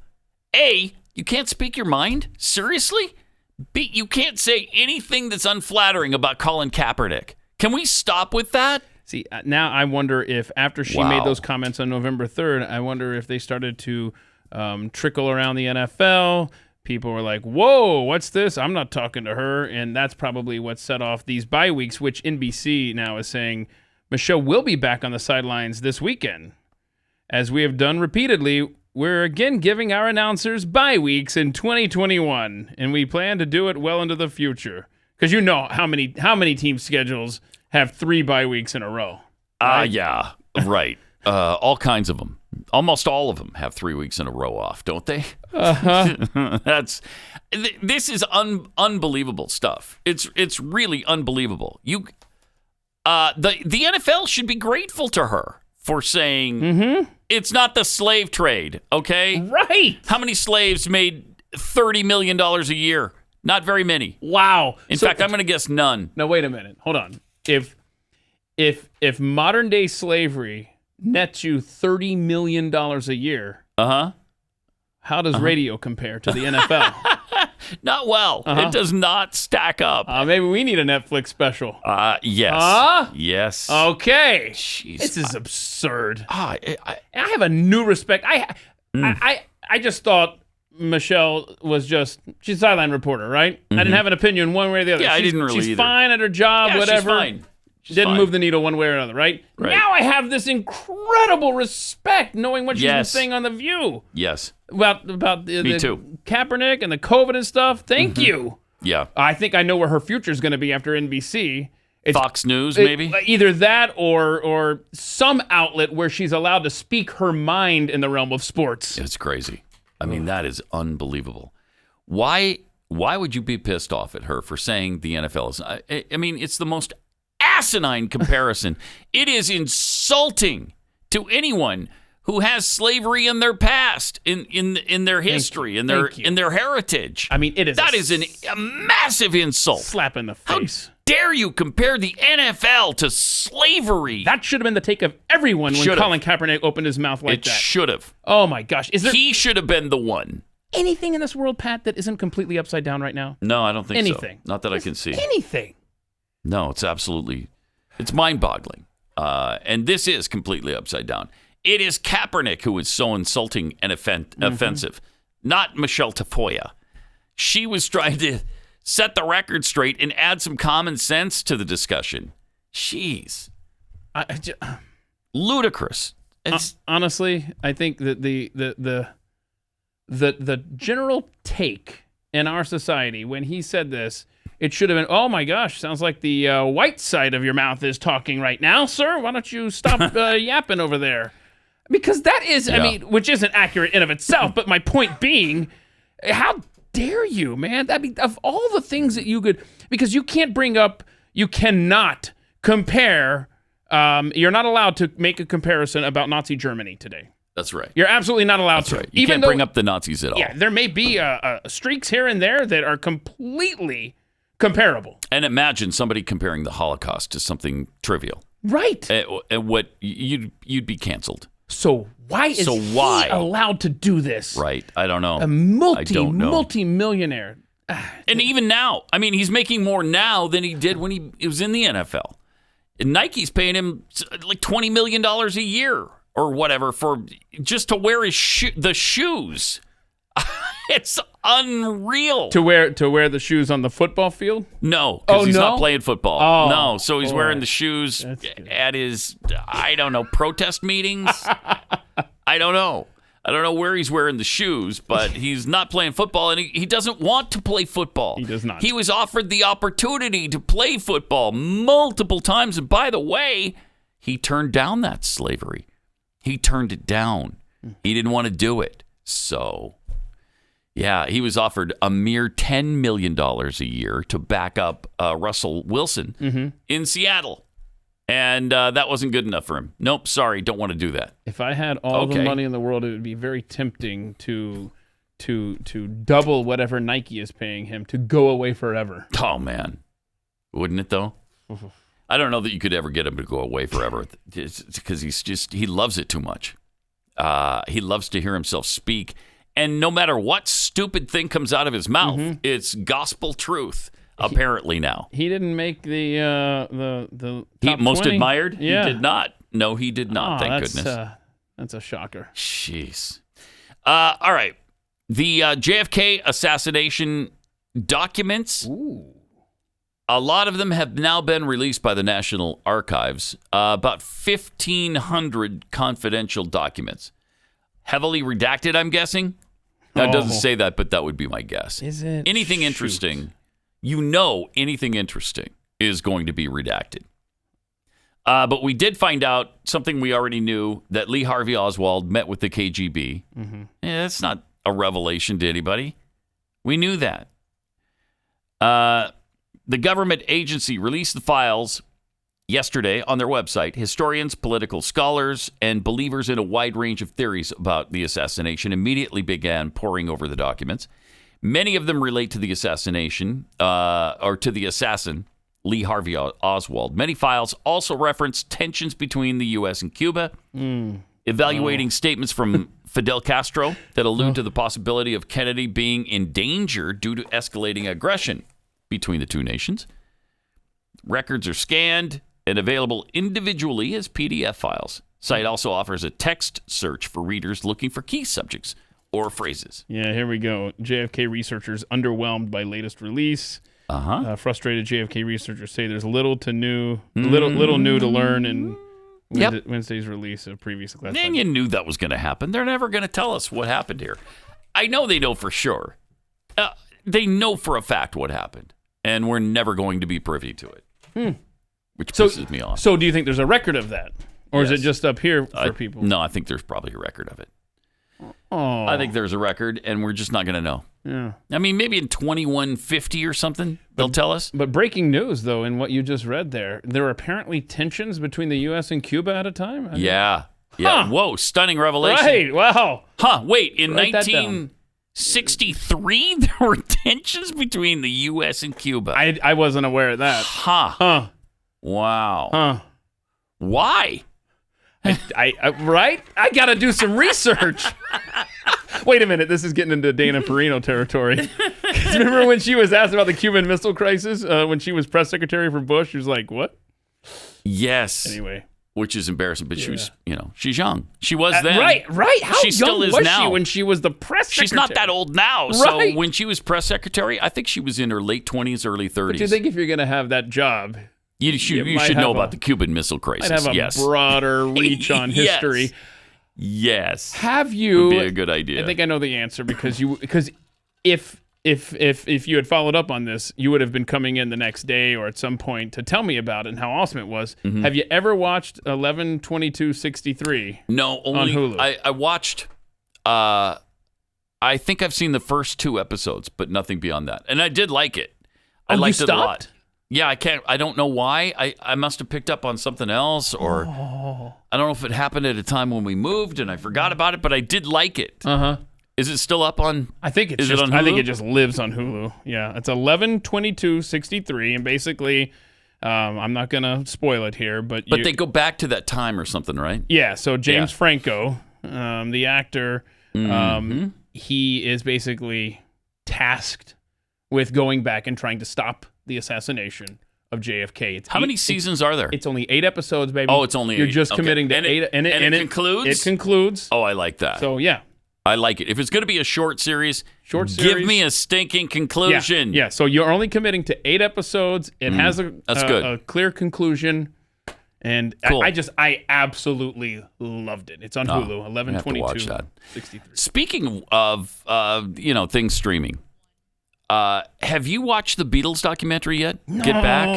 A, you can't speak your mind? Seriously? B, you can't say anything that's unflattering about Colin Kaepernick. Can we stop with that? See, now I wonder if after she made those comments on November 3rd, I wonder if they started to trickle around the NFL. People were like, whoa, what's this? I'm not talking to her. And that's probably what set off these bye weeks, which NBC now is saying Michelle will be back on the sidelines this weekend. As we have done repeatedly, we're again giving our announcers bye weeks in 2021, and we plan to do it well into the future. Because you know how many team schedules have 3 bye weeks in a row. Right? Yeah, right. All kinds of them. Almost all of them have 3 weeks in a row off, don't they? Uh-huh. This is unbelievable stuff. It's really unbelievable. The NFL should be grateful to her for saying it's not the slave trade, okay? Right. How many slaves made $30 million a year? Not very many. Wow. In fact, I'm going to guess none. Now, wait a minute. Hold on. If modern day slavery nets you $30 million a year, how does radio compare to the NFL? Not well. It does not stack up. Maybe we need a Netflix special. Yes. Yes. Okay. Jeez. This is absurd. I have a new respect. I just thought Michelle was she's a sideline reporter, right? I didn't have an opinion one way or the other. Yeah, I didn't really She's either. fine at her job, Yeah, whatever. she's fine. She's Didn't fine. move the needle one way or another, right? Now I have this incredible respect knowing what she's been saying on The View. Yes. About Me too. Kaepernick and the COVID and stuff. Thank you. Yeah. I think I know where her future is going to be after NBC. It's, Fox News, maybe? Either that or some outlet where she's allowed to speak her mind in the realm of sports. It's crazy. I mean, that is unbelievable. Why would you be pissed off at her for saying the NFL is... I mean, it's the most asinine comparison. It is insulting to anyone who has slavery in their past, in their history, in their heritage. I mean, that is a massive insult. Slap in the face. How dare you compare the NFL to slavery? That should have been the take of everyone when Colin Kaepernick opened his mouth like that. It should have. Oh my gosh. He should have been the one. Anything in this world, Pat, that isn't completely upside down right now? No, I don't think anything. So. Not that I can see. Anything. No, it's mind-boggling. And this is completely upside down. It is Kaepernick who is so insulting and offensive, not Michelle Tafoya. She was trying to set the record straight and add some common sense to the discussion. Jeez. Ludicrous. Honestly, I think that the general take in our society when he said this, it should have been, oh my gosh, sounds like the white side of your mouth is talking right now, sir. Why don't you stop yapping over there? Because that is, I mean, which isn't accurate in of itself, but my point being, how dare you, man? I mean, of all the things that you could, because you cannot compare, you're not allowed to make a comparison about Nazi Germany today. That's right. You're absolutely not allowed to. Right. You can't bring up the Nazis at all. Yeah, there may be streaks here and there that are completely comparable. And imagine somebody comparing the Holocaust to something trivial. Right. And what you'd be canceled. So why is he allowed to do this? Right. I don't know. A multi-millionaire. And even now, I mean, he's making more now than he did when he was in the NFL. And Nike's paying him like $20 million a year or whatever for just to wear the shoes. It's unreal. To wear the shoes on the football field? No, because he's not playing football. Oh, no, so he's wearing the shoes at his, I don't know, protest meetings. I don't know. I don't know where he's wearing the shoes, but he's not playing football, and he doesn't want to play football. He does not. He was offered the opportunity to play football multiple times, and by the way, he turned down that slavery. He turned it down. He didn't want to do it. So... yeah, he was offered a mere $10 million a year to back up Russell Wilson in Seattle. And that wasn't good enough for him. Nope, sorry, don't want to do that. If I had all the money in the world, it would be very tempting to double whatever Nike is paying him to go away forever. Oh, man. Wouldn't it, though? I don't know that you could ever get him to go away forever because he loves it too much. He loves to hear himself speak. And no matter what stupid thing comes out of his mouth, it's gospel truth. Apparently now, he didn't make the top most 20? admired. Yeah. He did not. No, he did not. Thank goodness. That's a shocker. Jeez. All right, the JFK assassination documents. Ooh. A lot of them have now been released by the National Archives. About 1,500 confidential documents. Heavily redacted, I'm guessing. Now, it doesn't say that, but that would be my guess. Is it? Anything interesting, anything interesting is going to be redacted. But we did find out something we already knew, that Lee Harvey Oswald met with the KGB. That's not a revelation to anybody. We knew that. The government agency released the files yesterday on their website, historians, political scholars, and believers in a wide range of theories about the assassination immediately began poring over the documents. Many of them relate to the assassination, or to the assassin, Lee Harvey Oswald. Many files also reference tensions between the U.S. and Cuba, evaluating statements from Fidel Castro that allude to the possibility of Kennedy being in danger due to escalating aggression between the two nations. Records are scanned and available individually as PDF files. Site also offers a text search for readers looking for key subjects or phrases. Yeah, here we go. JFK researchers underwhelmed by latest release. Frustrated JFK researchers say there's little new to learn in Wednesday's release of previous class. And you knew that was going to happen. They're never going to tell us what happened here. I know they know for sure. They know for a fact what happened, and we're never going to be privy to it, which pisses me off. So do you think there's a record of that? Or is it just up here for people? No, I think there's probably a record of it. Oh. I think there's a record, and we're just not going to know. Yeah. I mean, maybe in 2150 or something, they'll tell us. But breaking news, though, in what you just read there are apparently tensions between the U.S. and Cuba at a time? Yeah. Whoa, stunning revelation. Right, wow. Wait, in 1963, there were tensions between the U.S. and Cuba. I wasn't aware of that. Wow. Why? Right? I got to do some research. Wait a minute. This is getting into Dana Perino territory. Remember when she was asked about the Cuban Missile Crisis when she was press secretary for Bush? She was like, what? Yes. Anyway. Which is embarrassing, but she was, she's young. She was then. Right. How she young still is was now. she when she was the press secretary? She's not that old now. Right. So when she was press secretary, I think she was in her late 20s, early 30s. But you think if you're going to have that job... You should know about the Cuban Missile Crisis. I'd have a broader reach on history. Yes. Have you? Would be a good idea. I think I know the answer because if you had followed up on this, you would have been coming in the next day or at some point to tell me about it and how awesome it was. Mm-hmm. Have you ever watched 11/22/63? No, only on Hulu. I watched. I think I've seen the first 2 episodes, but nothing beyond that, and I did like it. I liked it a lot. Yeah, I don't know why. I must have picked up on something else, or I don't know if it happened at a time when we moved and I forgot about it, but I did like it. Is it still up on? I think it's on Hulu? I think it just lives on Hulu. Yeah, it's 11/22/63, and basically, I'm not gonna spoil it here, but they go back to that time or something, right? Yeah. So James Franco, the actor, he is basically tasked with going back and trying to stop the assassination of JFK. How many seasons are there? It's only 8 episodes, baby. Oh, it's only 8. You're just committing to 8, and it concludes. It concludes. Oh, I like that. So yeah, I like it. If it's going to be a short series, give me a stinking conclusion. Yeah. So you're only committing to 8 episodes. It has a clear conclusion, and cool. I absolutely loved it. It's on Hulu. 11/22/63. Speaking of things streaming. Have you watched the Beatles documentary yet? No, Get Back?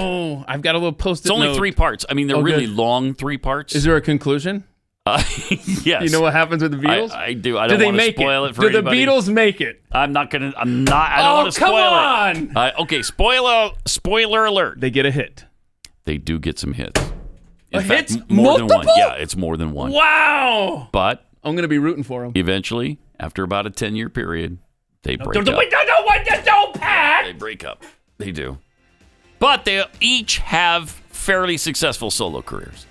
I've got a little post-it It's only note. 3 parts. I mean, they're really long 3 parts. Is there a conclusion? Yes. You know what happens with the Beatles? I do. I don't want to spoil it for anybody. Do the Beatles make it? I don't want to spoil it. Come on! Okay, spoiler alert. They get a hit. They do get some hits. In fact, hits? More multiple? than one. Yeah, it's more than one. Wow! But I'm going to be rooting for them. Eventually, after about a 10-year period, they break up. Don't, Pat! They break up. They do. But they each have fairly successful solo careers.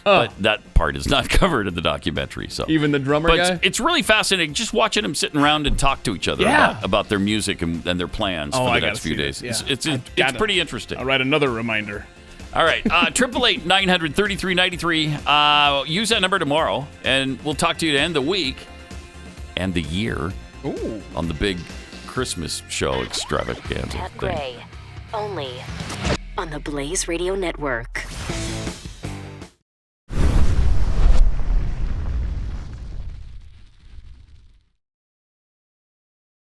But that part is not covered in the documentary. So even the drummer guy? It's really fascinating just watching them sitting around and talk to each other about their music and their plans for the next few days. Yeah. It's pretty interesting. I'll write another reminder. All right. 888-900-3393. Use that number tomorrow, and we'll talk to you to end the week and the year on the big Christmas show extravaganza Pat thing. Gray, only on the Blaze Radio Network.